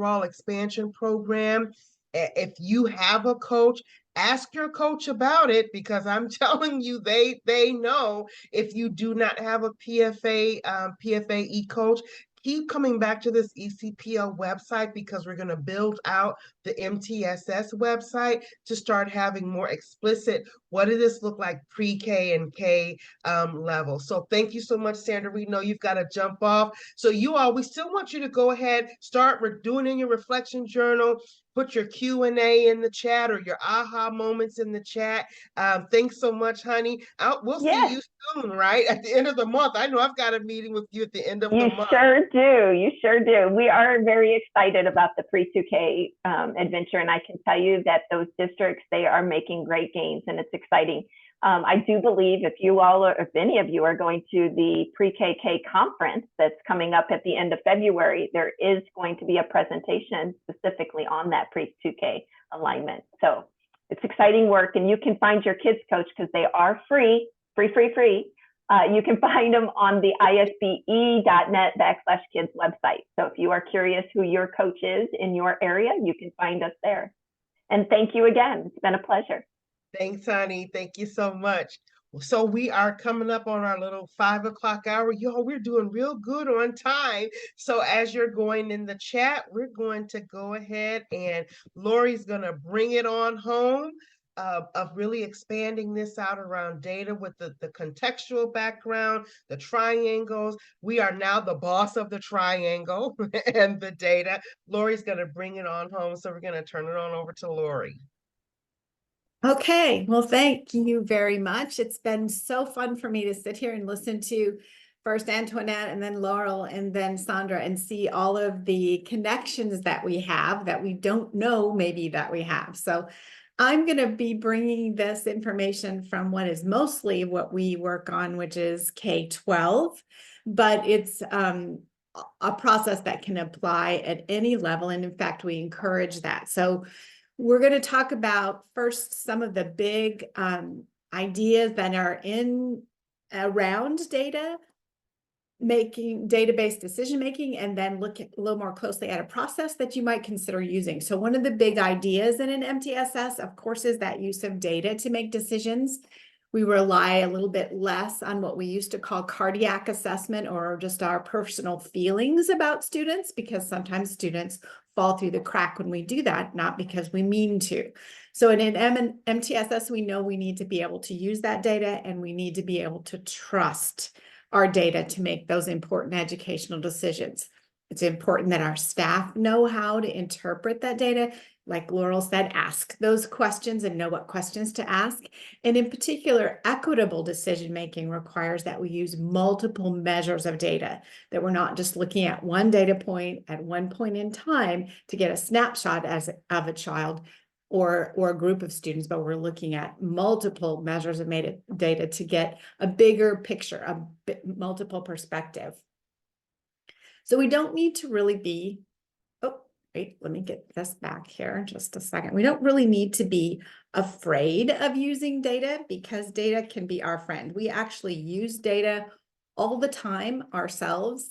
all expansion program, if you have a coach, ask your coach about it, because I'm telling you, they know. If you do not have a PFAE coach, keep coming back to this ECPL website, because we're going to build out the MTSS website to start having more explicit, what does this look like pre-K and K level. So thank you so much, Sandra. We know you've got to jump off. So we still want you to go ahead, start doing in your reflection journal, put your Q&A in the chat or your aha moments in the chat. Thanks so much, honey. We'll see Yes. you soon, right? At the end of the month. I know I've got a meeting with you at the end of the You month. sure do. You sure do. We are very excited about the pre-2K adventure, and I can tell you that those districts, they are making great gains, and it's exciting. I do believe if you all, or if any of you are going to the pre-KK conference that's coming up at the end of February, there is going to be a presentation specifically on that pre-2K alignment. So it's exciting work, and you can find your kids coach, because they are free. You can find them on the isbe.net/kids website. So if you are curious who your coach is in your area, you can find us there. And thank you again. It's been a pleasure. Thanks, honey. Thank you so much. So we are coming up on our little 5 o'clock hour. Y'all, we're doing real good on time. So as you're going in the chat, we're going to go ahead, and Lori's going to bring it on home of really expanding this out around data with the contextual background, the triangles. We are now the boss of the triangle and the data. Lori's going to bring it on home. So we're going to turn it on over to Lori. Okay, well, thank you very much. It's been so fun for me to sit here and listen to first Antoinette and then Laurel and then Sandra, and see all of the connections that we have that we don't know maybe that we have. So I'm going to be bringing this information from what is mostly what we work on, which is K-12, but it's a process that can apply at any level. And in fact, we encourage that. So we're going to talk about first some of the big ideas that are around data making, database decision making, and then look a little more closely at a process that you might consider using. So one of the big ideas in an MTSS, of course, is that use of data to make decisions. We rely a little bit less on what we used to call cardiac assessment, or just our personal feelings about students, because sometimes students fall through the crack when we do that, not because we mean to. So in an MTSS, we know we need to be able to use that data, and we need to be able to trust our data to make those important educational decisions. It's important that our staff know how to interpret that data. Like Laurel said, ask those questions and know what questions to ask. And in particular, equitable decision-making requires that we use multiple measures of data, that we're not just looking at one data point at one point in time to get a snapshot of a child or a group of students, but we're looking at multiple measures of data to get a bigger picture, multiple perspective. So we don't need to really be, wait, let me get this back here just a second. We don't really need to be afraid of using data, because data can be our friend. We actually use data all the time ourselves,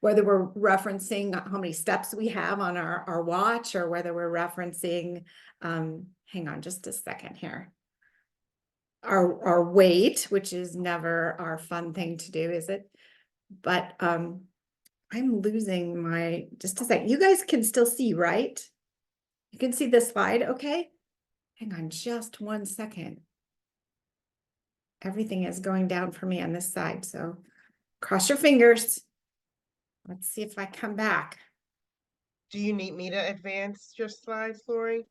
whether we're referencing how many steps we have on our watch, or whether we're referencing, hang on just a second here, our weight, which is never our fun thing to do, is it? But I'm losing my, just a second. You guys can still see, right? You can see the slide, okay? Hang on just 1 second. Everything is going down for me on this side, so cross your fingers. Let's see if I come back. Do you need me to advance your slides, Lori?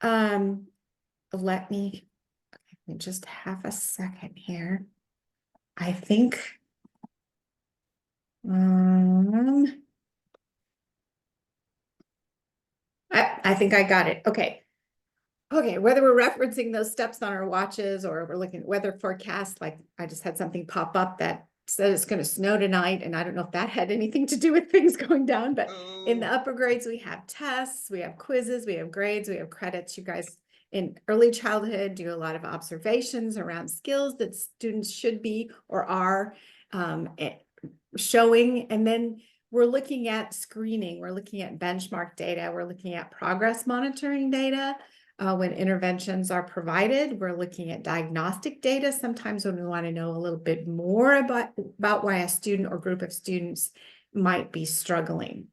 Let me just have a second here. I think I think I got it. Okay. Okay, whether we're referencing those steps on our watches or we're looking at weather forecasts, like I just had something pop up that said it's going to snow tonight. And I don't know if that had anything to do with things going down, but in the Oh, upper grades, we have tests, we have quizzes, we have grades, we have credits. You guys in early childhood do a lot of observations around skills that students should be or are showing. And then we're looking at screening, we're looking at benchmark data, we're looking at progress monitoring data. When interventions are provided, we're looking at diagnostic data. Sometimes when we want to know a little bit more about why a student or group of students might be struggling.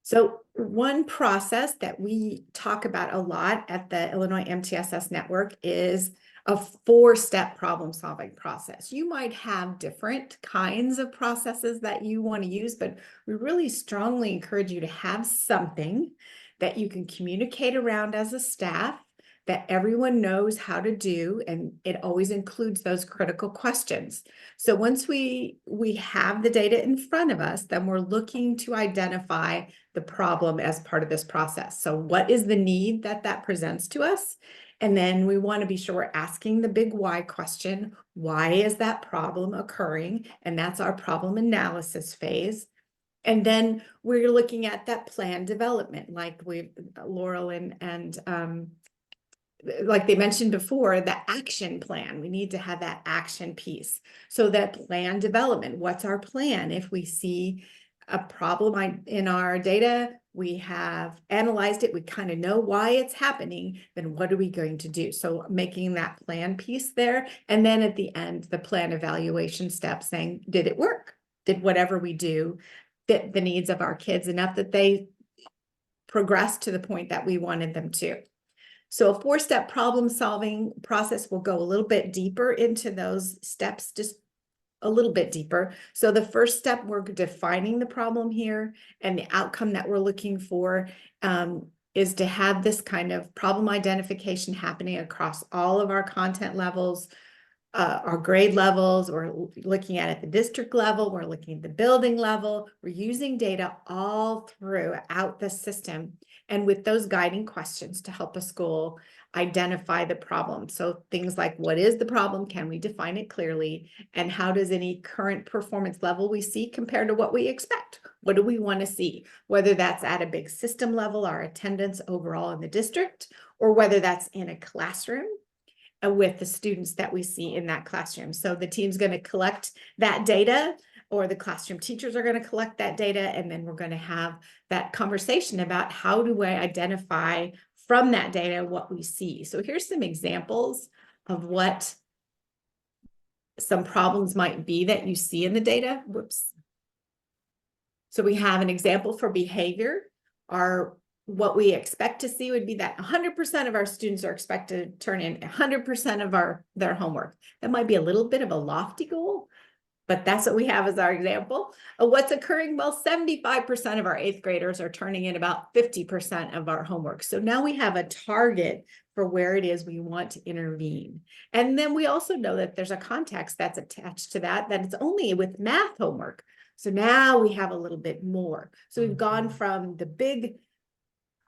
So one process that we talk about a lot at the Illinois MTSS network is a 4-step problem solving process. You might have different kinds of processes that you want to use, but we really strongly encourage you to have something that you can communicate around as a staff, that everyone knows how to do, and it always includes those critical questions. So once we have the data in front of us, then we're looking to identify the problem as part of this process. So what is the need that presents to us? And then we want to be sure we're asking the big why question. Why is that problem occurring? And that's our problem analysis phase. And then we're looking at that plan development, like Laurel and like they mentioned before, the action plan. We need to have that action piece. So that plan development, what's our plan? If we see a problem in our data, we have analyzed it, we kind of know why it's happening, then what are we going to do? So making that plan piece there. And then at the end, the plan evaluation step saying, did it work? Did whatever we do fit the needs of our kids enough that they progressed to the point that we wanted them to? So a 4-step problem solving process will go a little bit deeper into those steps, just a little bit deeper. So the first step, we're defining the problem here, and the outcome that we're looking for is to have this kind of problem identification happening across all of our content levels, our grade levels. We're looking at the district level, we're looking at the building level, we're using data all throughout the system, and with those guiding questions to help a school identify the problem. So things like, what is the problem? Can we define it clearly? And how does any current performance level we see compare to what we expect? What do we want to see? Whether that's at a big system level, our attendance overall in the district, or whether that's in a classroom with the students that we see in that classroom. So the team's going to collect that data, or the classroom teachers are going to collect that data, and then we're going to have that conversation about how do I identify from that data what we see. So here's some examples of what some problems might be that you see in the data. Whoops. So we have an example for behavior. What we expect to see would be that 100% of our students are expected to turn in 100% of their homework. That might be a little bit of a lofty goal, but that's what we have as our example. What's occurring? Well, 75% of our 8th graders are turning in about 50% of our homework. So now we have a target for where it is we want to intervene. And then we also know that there's a context that's attached to that it's only with math homework. So now we have a little bit more. So we've gone from the big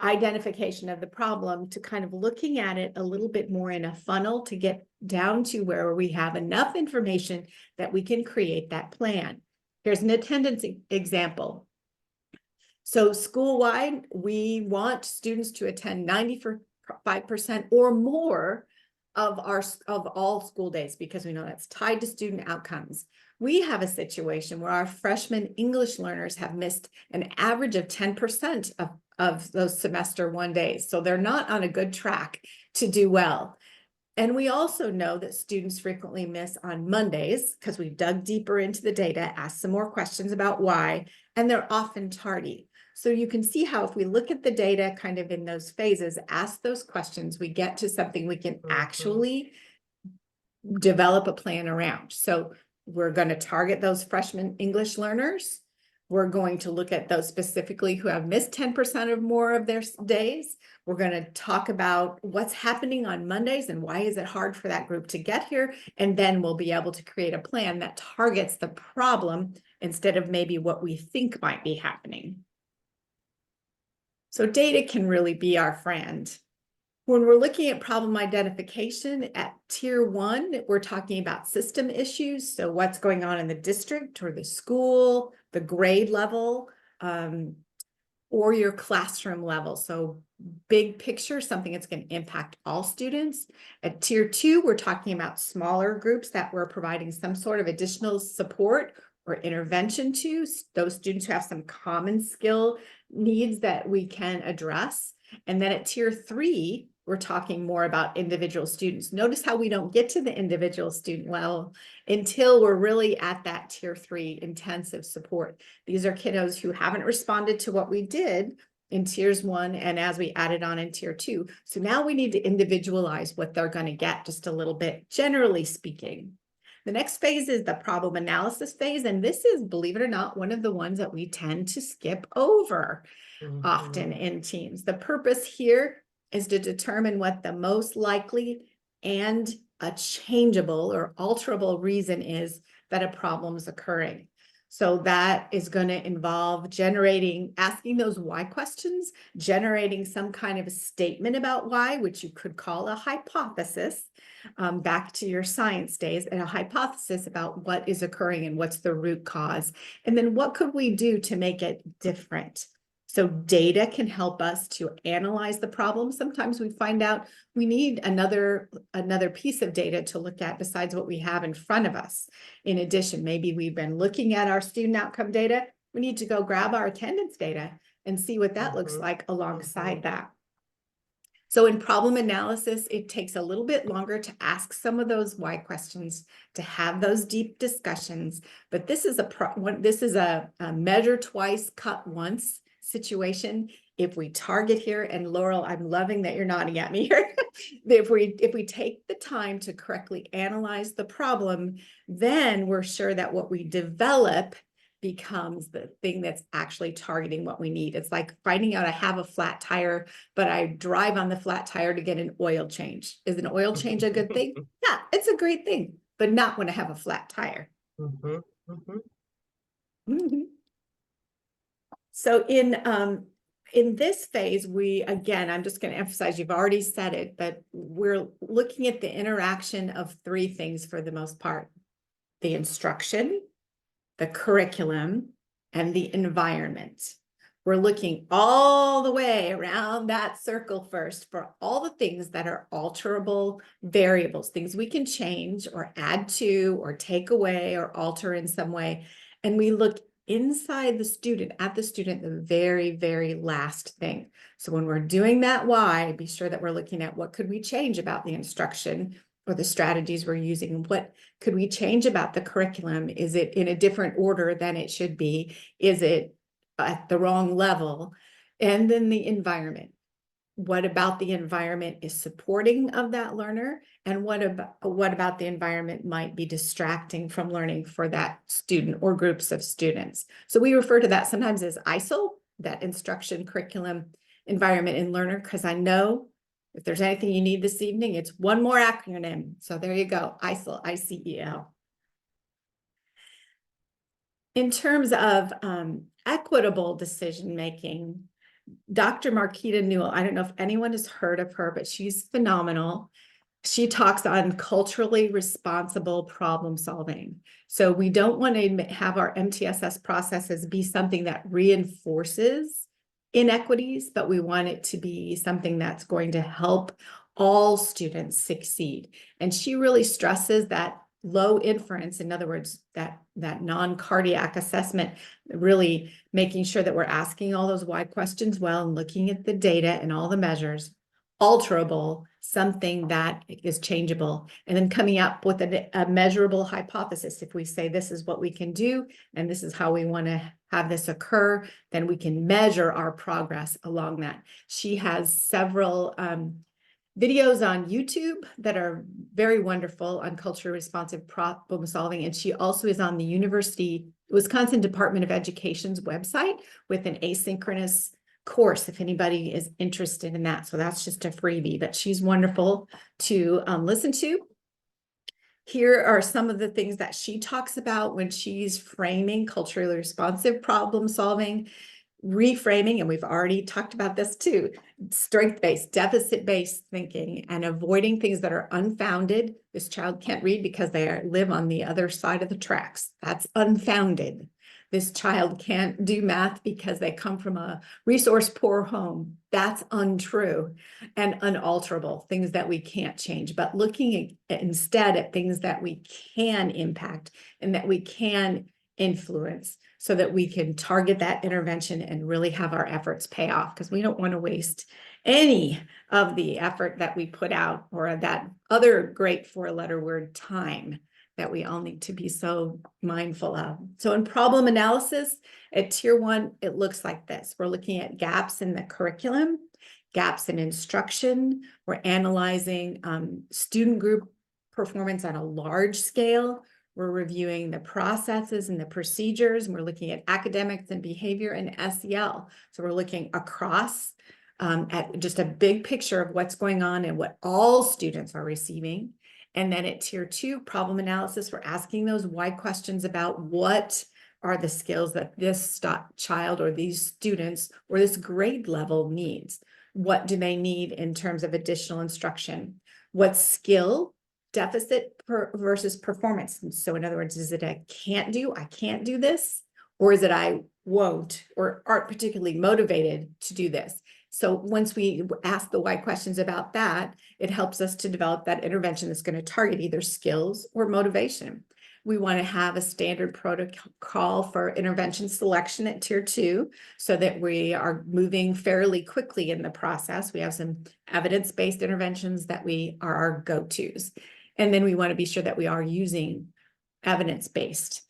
identification of the problem to kind of looking at it a little bit more in a funnel to get down to where we have enough information that we can create that plan. Here's an attendance example. So school-wide, we want students to attend 95% or more of all school days, because we know that's tied to student outcomes. We have a situation where our freshman English learners have missed an average of 10% of those semester 1 days. So they're not on a good track to do well. And we also know that students frequently miss on Mondays, because we've dug deeper into the data, asked some more questions about why, and they're often tardy. So you can see how if we look at the data kind of in those phases, ask those questions, we get to something we can actually develop a plan around. So we're going to target those freshman English learners. We're going to look at those specifically who have missed 10% or more of their days. We're going to talk about what's happening on Mondays and why is it hard for that group to get here. And then we'll be able to create a plan that targets the problem instead of maybe what we think might be happening. So data can really be our friend. When we're looking at problem identification at tier 1, we're talking about system issues. So what's going on in the district or the school, the grade level, or your classroom level. So big picture, something that's going to impact all students. At tier 2, we're talking about smaller groups that we're providing some sort of additional support or intervention to, those students who have some common skill needs that we can address. And then at tier 3, we're talking more about individual students. Notice how we don't get to the individual student level until we're really at that tier 3 intensive support. These are kiddos who haven't responded to what we did in tiers 1 and as we added on in tier 2. So now we need to individualize what they're going to get just a little bit, generally speaking. The next phase is the problem analysis phase. And this is, believe it or not, one of the ones that we tend to skip over often in teams. The purpose here is to determine what the most likely and a changeable or alterable reason is that a problem is occurring. So that is going to involve asking those why questions, generating some kind of a statement about why, which you could call a hypothesis, back to your science days, and a hypothesis about what is occurring and what's the root cause. And then what could we do to make it different? So data can help us to analyze the problem. Sometimes we find out we need another piece of data to look at besides what we have in front of us. In addition, maybe we've been looking at our student outcome data. We need to go grab our attendance data and see what that looks like alongside that. So in problem analysis, it takes a little bit longer to ask some of those why questions, to have those deep discussions. But this is a measure twice, cut once situation. If we target here, and Laurel, I'm loving that you're nodding at me here. If we take the time to correctly analyze the problem, then we're sure that what we develop becomes the thing that's actually targeting what we need. It's like finding out I have a flat tire, but I drive on the flat tire to get an oil change. Is an oil change a good thing? Yeah, it's a great thing, but not when I have a flat tire. So in this phase, again, I'm just going to emphasize, you've already said it, but we're looking at the interaction of 3 things for the most part: the instruction, the curriculum, and the environment. We're looking all the way around that circle first for all the things that are alterable variables, things we can change or add to or take away or alter in some way. And we look inside the student, at the student, the very, very last thing. So when we're doing that why, be sure that we're looking at what could we change about the instruction or the strategies we're using. What could we change about the curriculum? Is it in a different order than it should be? Is it at the wrong level? And then the environment. What about the environment is supporting of that learner? And what about the environment might be distracting from learning for that student or groups of students? So we refer to that sometimes as ICEL, that instruction, curriculum, environment, and learner, because I know if there's anything you need this evening, it's one more acronym. So there you go, ICEL, I-C-E-L. In terms of equitable decision-making, Dr. Marquita Newell, I don't know if anyone has heard of her, but she's phenomenal. She talks on culturally responsible problem solving. So we don't want to have our MTSS processes be something that reinforces inequities, but we want it to be something that's going to help all students succeed. And she really stresses that low inference, in other words, that non-cardiac assessment, really making sure that we're asking all those why questions well and looking at the data and all the measures, alterable, something that is changeable, and then coming up with a measurable hypothesis. If we say this is what we can do and this is how we want to have this occur, then we can measure our progress along that. She has several videos on YouTube that are very wonderful on culturally responsive problem solving. And she also is on the university Wisconsin Department of Education's website with an asynchronous course if anybody is interested in that. So that's just a freebie, but she's wonderful to listen to. Here are some of the things that she talks about when she's framing culturally responsive problem solving, reframing, and we've already talked about this too, strength-based, deficit-based thinking, and avoiding things that are unfounded. This child can't read because they live on the other side of the tracks. That's unfounded. This child can't do math because they come from a resource poor home. That's untrue and unalterable, things that we can't change, but looking instead at things that we can impact and that we can influence so that we can target that intervention and really have our efforts pay off, because we don't want to waste any of the effort that we put out, or that other great four-letter word, time, that we all need to be so mindful of. So in problem analysis at tier 1, it looks like this. We're looking at gaps in the curriculum, gaps in instruction. We're analyzing student group performance on a large scale. We're reviewing the processes and the procedures, and we're looking at academics and behavior and SEL. So we're looking across at just a big picture of what's going on and what all students are receiving. And then at tier 2, problem analysis, we're asking those why questions about what are the skills that this child or these students or this grade level needs. What do they need in terms of additional instruction? What skill deficit versus performance? And so in other words, is it I can't do this, or is it I won't or aren't particularly motivated to do this? So once we ask the why questions about that, it helps us to develop that intervention that's going to target either skills or motivation. We want to have a standard protocol for intervention selection at tier 2 so that we are moving fairly quickly in the process. We have some evidence-based interventions that are our go-tos. And then we want to be sure that we are using evidence-based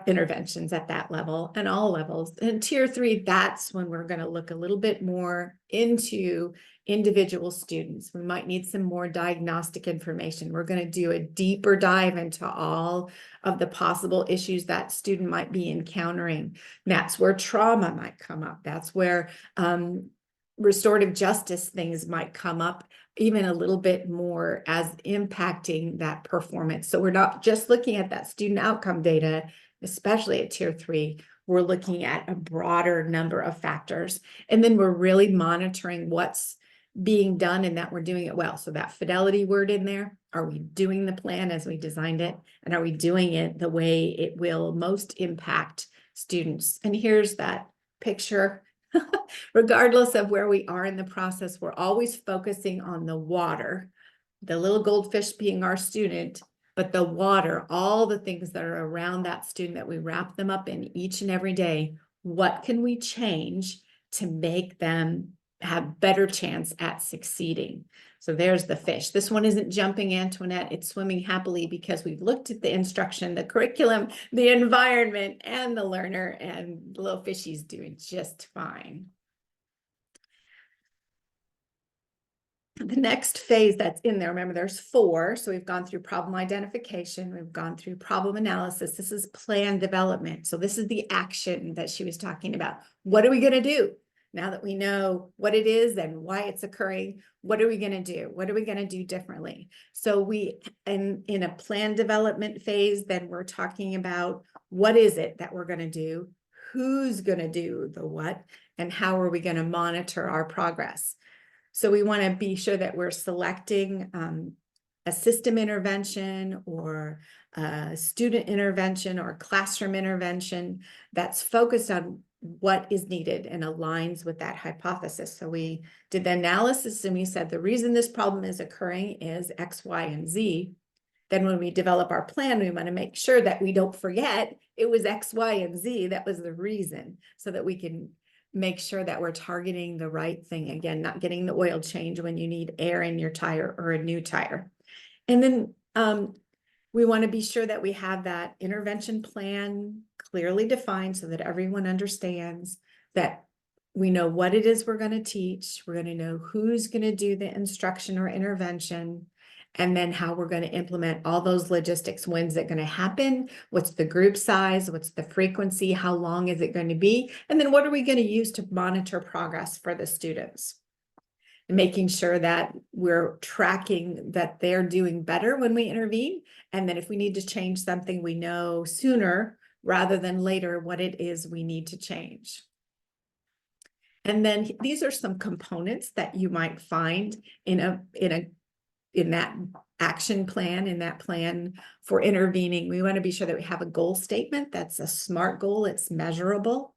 interventions at that level and all levels. And tier 3, that's when we're going to look a little bit more into individual students. We might need some more diagnostic information. We're going to do a deeper dive into all of the possible issues that student might be encountering. That's where trauma might come up. That's where restorative justice things might come up even a little bit more as impacting that performance. So we're not just looking at that student outcome data, especially at tier 3, we're looking at a broader number of factors. And then we're really monitoring what's being done and that we're doing it well. So that fidelity word in there, are we doing the plan as we designed it? And are we doing it the way it will most impact students? And here's that picture. Regardless of where we are in the process, we're always focusing on the water, the little goldfish being our student, but the water, all the things that are around that student that we wrap them up in each and every day. What can we change to make them have better chance at succeeding? So there's the fish. This one isn't jumping, Antoinette. It's swimming happily because we've looked at the instruction, the curriculum, the environment, and the learner, and the little fishy's doing just fine. The next phase that's in there, remember there's 4. So we've gone through problem identification. We've gone through problem analysis. This is plan development. So this is the action that she was talking about. What are we going to do? Now that we know what it is and why it's occurring, what are we going to do? What are we going to do differently? So we, in a plan development phase, then we're talking about what is it that we're going to do? Who's going to do the what? And how are we going to monitor our progress? So we want to be sure that we're selecting a system intervention or a student intervention or classroom intervention that's focused on what is needed and aligns with that hypothesis. So we did the analysis and we said the reason this problem is occurring is X, Y, and Z. Then when we develop our plan, we want to make sure that we don't forget it was X, Y, and Z. That was the reason, so that we can make sure that we're targeting the right thing. Again, not getting the oil change when you need air in your tire or a new tire. And then we want to be sure that we have that intervention plan clearly defined so that everyone understands that we know what it is we're going to teach. We're going to know who's going to do the instruction or intervention. and then how we're going to implement all those logistics. When's it going to happen? What's the group size? What's the frequency? How long is it going to be? And then what are we going to use to monitor progress for the students? And making sure that we're tracking that they're doing better when we intervene. And then if we need to change something, we know sooner rather than later what it is we need to change. And then these are some components that you might find in that action plan, in that plan for intervening. We want to be sure that we have a goal statement that's a SMART goal. It's measurable.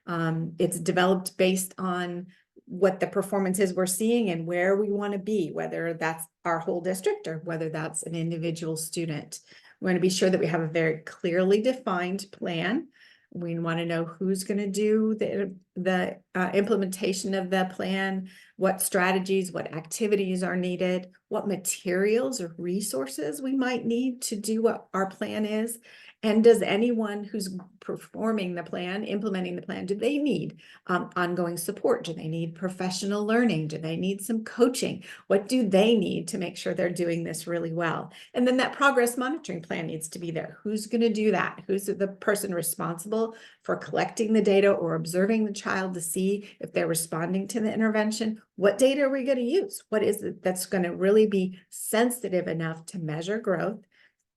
It's developed based on what the performance is we're seeing and where we want to be, whether that's our whole district or whether that's an individual student. We want to be sure that we have a very clearly defined plan. We want to know who's going to do the implementation of the plan, what strategies, what activities are needed, what materials or resources we might need to do what our plan is. And does anyone who's performing the plan, implementing the plan, do they need ongoing support? Do they need professional learning? Do they need some coaching? What do they need to make sure they're doing this really well? And then that progress monitoring plan needs to be there. Who's going to do that? Who's the person responsible for collecting the data or observing the child to see if they're responding to the intervention? What data are we going to use? What is it that's going to really be sensitive enough to measure growth?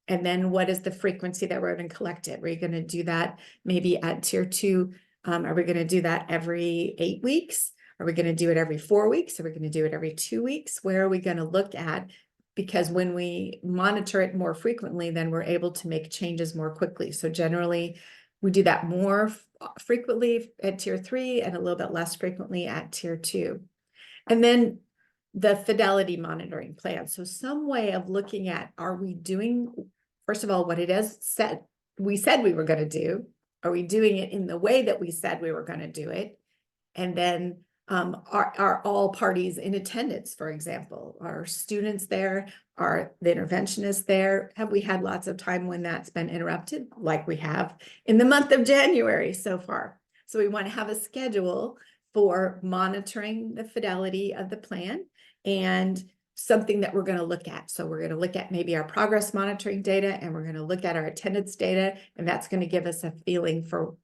And then what is the frequency that we're going to collect it? Are we going to do that maybe at tier 2? Are we going to do that every 8 weeks? Are we going to do it every 4 weeks? Are we going to do it every 2 weeks? Where are we going to look at? Because when we monitor it more frequently, then we're able to make changes more quickly. So generally, we do that more frequently at tier 3 and a little bit less frequently at tier 2. And then the fidelity monitoring plan. So some way of looking at, are we doing, first of all, what it is we said we were going to do? Are we doing it in the way that we said we were going to do it? And then are all parties in attendance, for example? Are students there? Are the interventionists there? Have we had lots of time when that's been interrupted, like we have in the month of January so far? So we want to have a schedule for monitoring the fidelity of the plan and something that we're going to look at. So we're going to look at maybe our progress monitoring data, and we're going to look at our attendance data, and that's going to give us a feeling for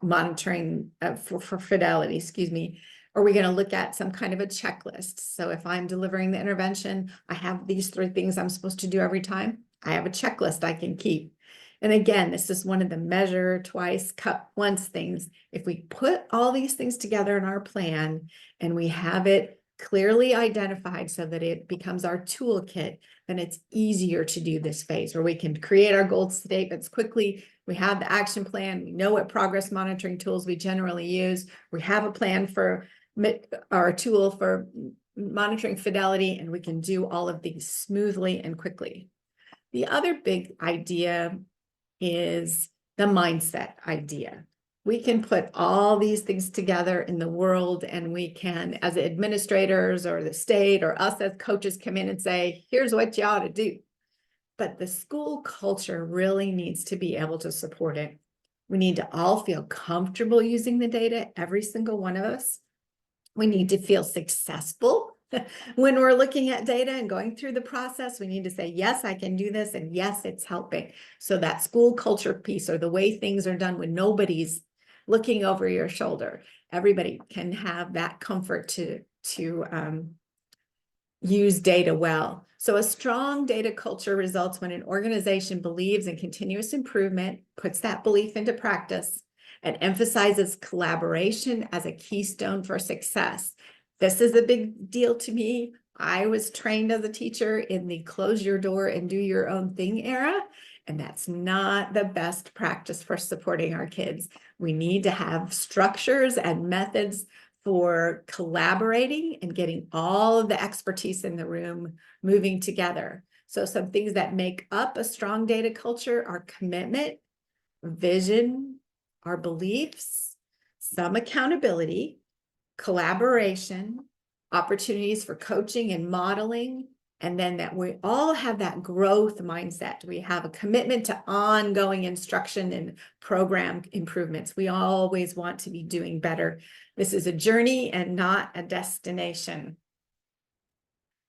monitoring for fidelity, excuse me. Are we going to look at some kind of a checklist? So if I'm delivering the intervention, I have these 3 things I'm supposed to do every time. I have a checklist I can keep. And again, this is one of the measure twice, cut once things. If we put all these things together in our plan and we have it clearly identified so that it becomes our toolkit, then it's easier to do this phase where we can create our goal statements quickly. We have the action plan. We know what progress monitoring tools we generally use. We have a plan for our tool for monitoring fidelity, and we can do all of these smoothly and quickly. The other big idea is the mindset idea. We can put all these things together in the world, and we can, as administrators or the state or us as coaches, come in and say, here's what you ought to do. But the school culture really needs to be able to support it. We need to all feel comfortable using the data, every single one of us. We need to feel successful when we're looking at data and going through the process. We need to say, yes, I can do this, and yes, it's helping. So that school culture piece, or the way things are done when nobody's looking over your shoulder, everybody can have that comfort to use data well. So a strong data culture results when an organization believes in continuous improvement, puts that belief into practice, and emphasizes collaboration as a keystone for success. This is a big deal to me. I was trained as a teacher in the close your door and do your own thing era, and that's not the best practice for supporting our kids. We need to have structures and methods for collaborating and getting all of the expertise in the room moving together. So some things that make up a strong data culture are commitment, vision, our beliefs, some accountability, collaboration, opportunities for coaching and modeling, and then that we all have that growth mindset. We have a commitment to ongoing instruction and program improvements. We always want to be doing better. This is a journey and not a destination.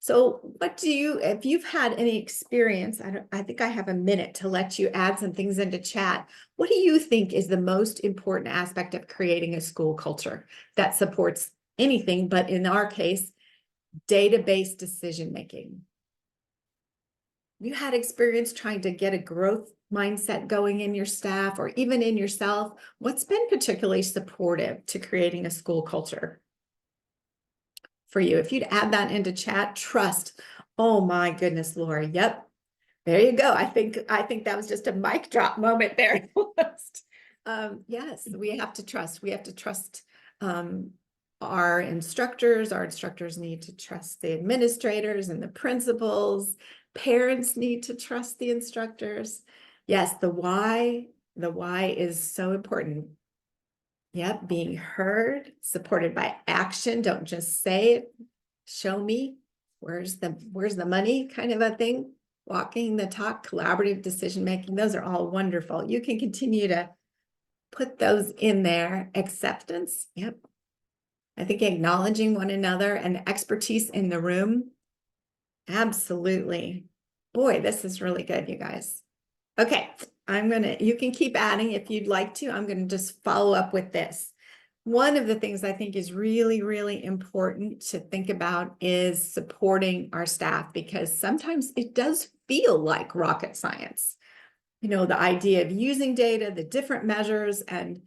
So what do you, if you've had any experience, I think I have a minute to let you add some things into chat. What do you think is the most important aspect of creating a school culture that supports anything, but in our case, data-based decision-making? You had experience trying to get a growth mindset going in your staff or even in yourself? What's been particularly supportive to creating a school culture for you? If you'd add that into chat, trust. Oh my goodness, Laura. Yep. There you go. I think that was just a mic drop moment there. Yes, we have to trust. We have to trust our instructors. Our instructors need to trust the administrators and the principals. Parents need to trust the instructors. Yes, the why is so important. Yep, being heard, supported by action. Don't just say it. Show me. Where's the money kind of a thing. Walking the talk, collaborative decision making. Those are all wonderful. You can continue to put those in there. Acceptance. Yep. I think acknowledging one another and expertise in the room. Absolutely. Boy, this is really good, you guys. Okay, you can keep adding if you'd like to. I'm gonna just follow up with this. One of the things I think is really, really important to think about is supporting our staff, because sometimes it does feel like rocket science. You know, the idea of using data, the different measures, and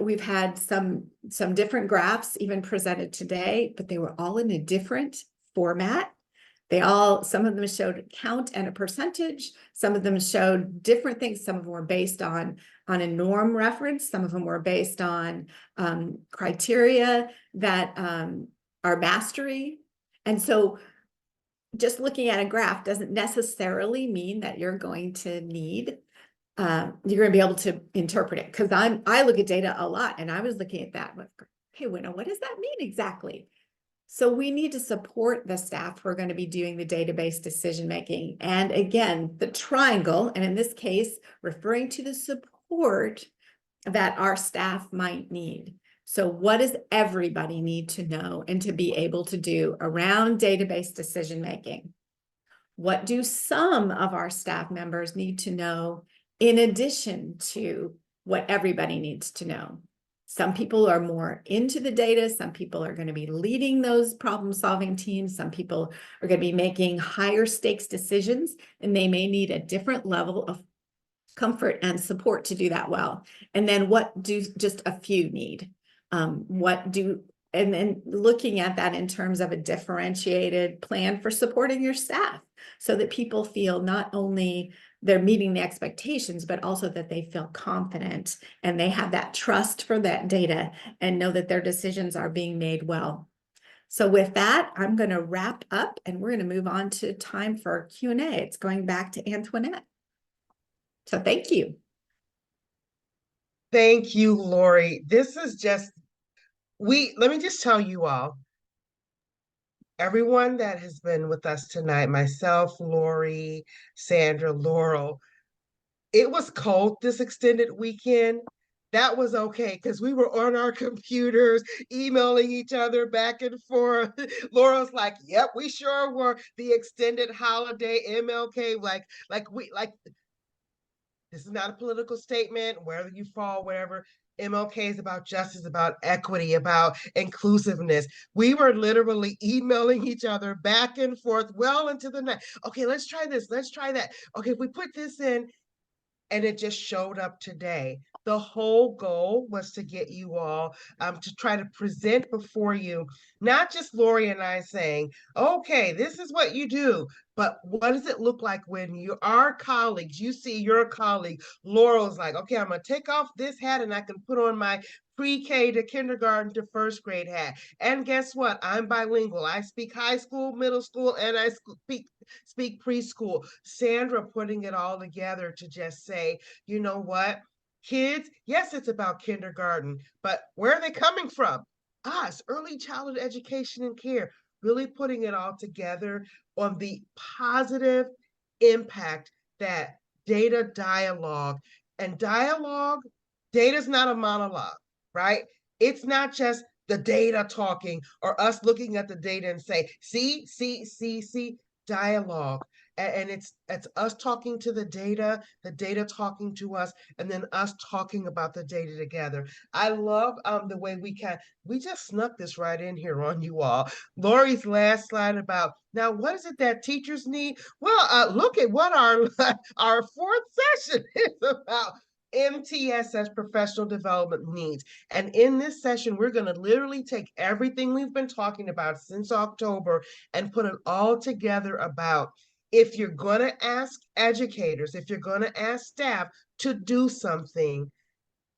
we've had some different graphs even presented today, but they were all in a different format. Some of them showed count and a percentage. Some of them showed different things. Some of them were based on a norm reference. Some of them were based on criteria that are mastery. And so just looking at a graph doesn't necessarily mean that you're going to need, you're going to be able to interpret it. Because I look at data a lot, and I was looking at that with, okay, well, what does that mean exactly? So we need to support the staff who are going to be doing the database decision making. And again, the triangle, and in this case, referring to the support that our staff might need. So what does everybody need to know and to be able to do around database decision making? What do some of our staff members need to know in addition to what everybody needs to know? Some people are more into the data. Some people are going to be leading those problem-solving teams. Some people are going to be making higher stakes decisions, and they may need a different level of comfort and support to do that well. And then what do just a few need? And then looking at that in terms of a differentiated plan for supporting your staff, so that people feel not only they're meeting the expectations, but also that they feel confident and they have that trust for that data and know that their decisions are being made well. So with that, I'm going to wrap up, and we're going to move on to time for Q&A. It's going back to Antoinette. So thank you. Thank you, Lori. This is just, let me just tell you all, everyone that has been with us tonight, myself, Lori, Sandra, Laurel, it was cold this extended weekend. That was okay because we were on our computers emailing each other back and forth. Laura's like, "Yep, we sure were." The extended holiday MLK, like this is not a political statement, wherever you fall, whatever. MLK is about justice, about equity, about inclusiveness. We were literally emailing each other back and forth well into the night. Okay, let's try this. Let's try that. Okay, if we put this in, and it just showed up today. The whole goal was to get you all to try to present before you, not just Lori and I saying, okay, this is what you do, but what does it look like when you are colleagues, you see your colleague, Laurel's like, okay, I'm gonna take off this hat and I can put on my pre-K to kindergarten to first grade hat. And guess what? I'm bilingual. I speak high school, middle school, and I speak preschool. Sandra putting it all together to just say, you know what? Kids, yes, it's about kindergarten, but where are they coming from? Us, early childhood education and care, really putting it all together on the positive impact that data dialogue and data is not a monologue, right? It's not just the data talking, or us looking at the data and say, see, dialogue. And it's us talking to the data talking to us, and then us talking about the data together. I love the way we just snuck this right in here on you all. Lori's last slide about, now what is it that teachers need? Well, look at what our fourth session is about. MTSS, professional development needs. And in this session, we're going to literally take everything we've been talking about since October and put it all together about, if you're going to ask educators, if you're going to ask staff to do something,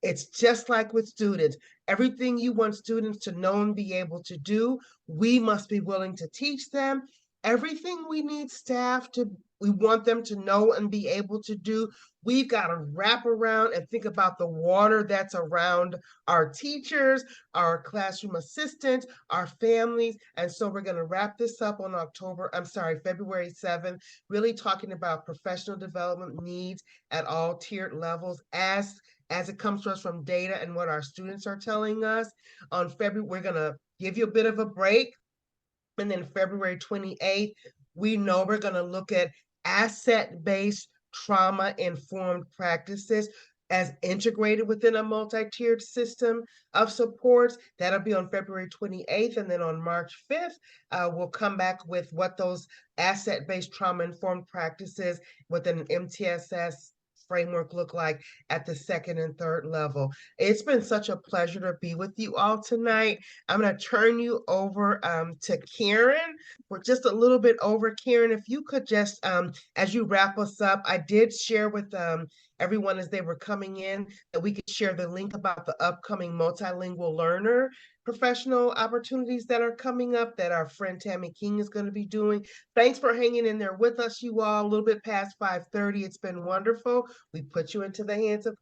it's just like with students. Everything you want students to know and be able to do, we must be willing to teach them. Everything we need staff to, we want them to know and be able to do, we've got to wrap around and think about the water that's around our teachers, our classroom assistants, our families. And so we're going to wrap this up on February 7th, really talking about professional development needs at all tiered levels as it comes to us from data and what our students are telling us. On February, we're going to give you a bit of a break. And then February 28th, we know we're going to look at asset-based trauma-informed practices as integrated within a multi-tiered system of supports. That'll be on February 28th. And then on March 5th, we'll come back with what those asset-based trauma-informed practices within an MTSS framework look like at the second and third level. It's been such a pleasure to be with you all tonight. I'm going to turn you over to Karen. We're just a little bit over. Karen, if you could just, as you wrap us up, I did share with everyone as they were coming in that we could share the link about the upcoming multilingual learner professional opportunities that are coming up that our friend Tammy King is going to be doing. Thanks for hanging in there with us, you all, a little bit past 5:30. It's been wonderful. We put you into the hands of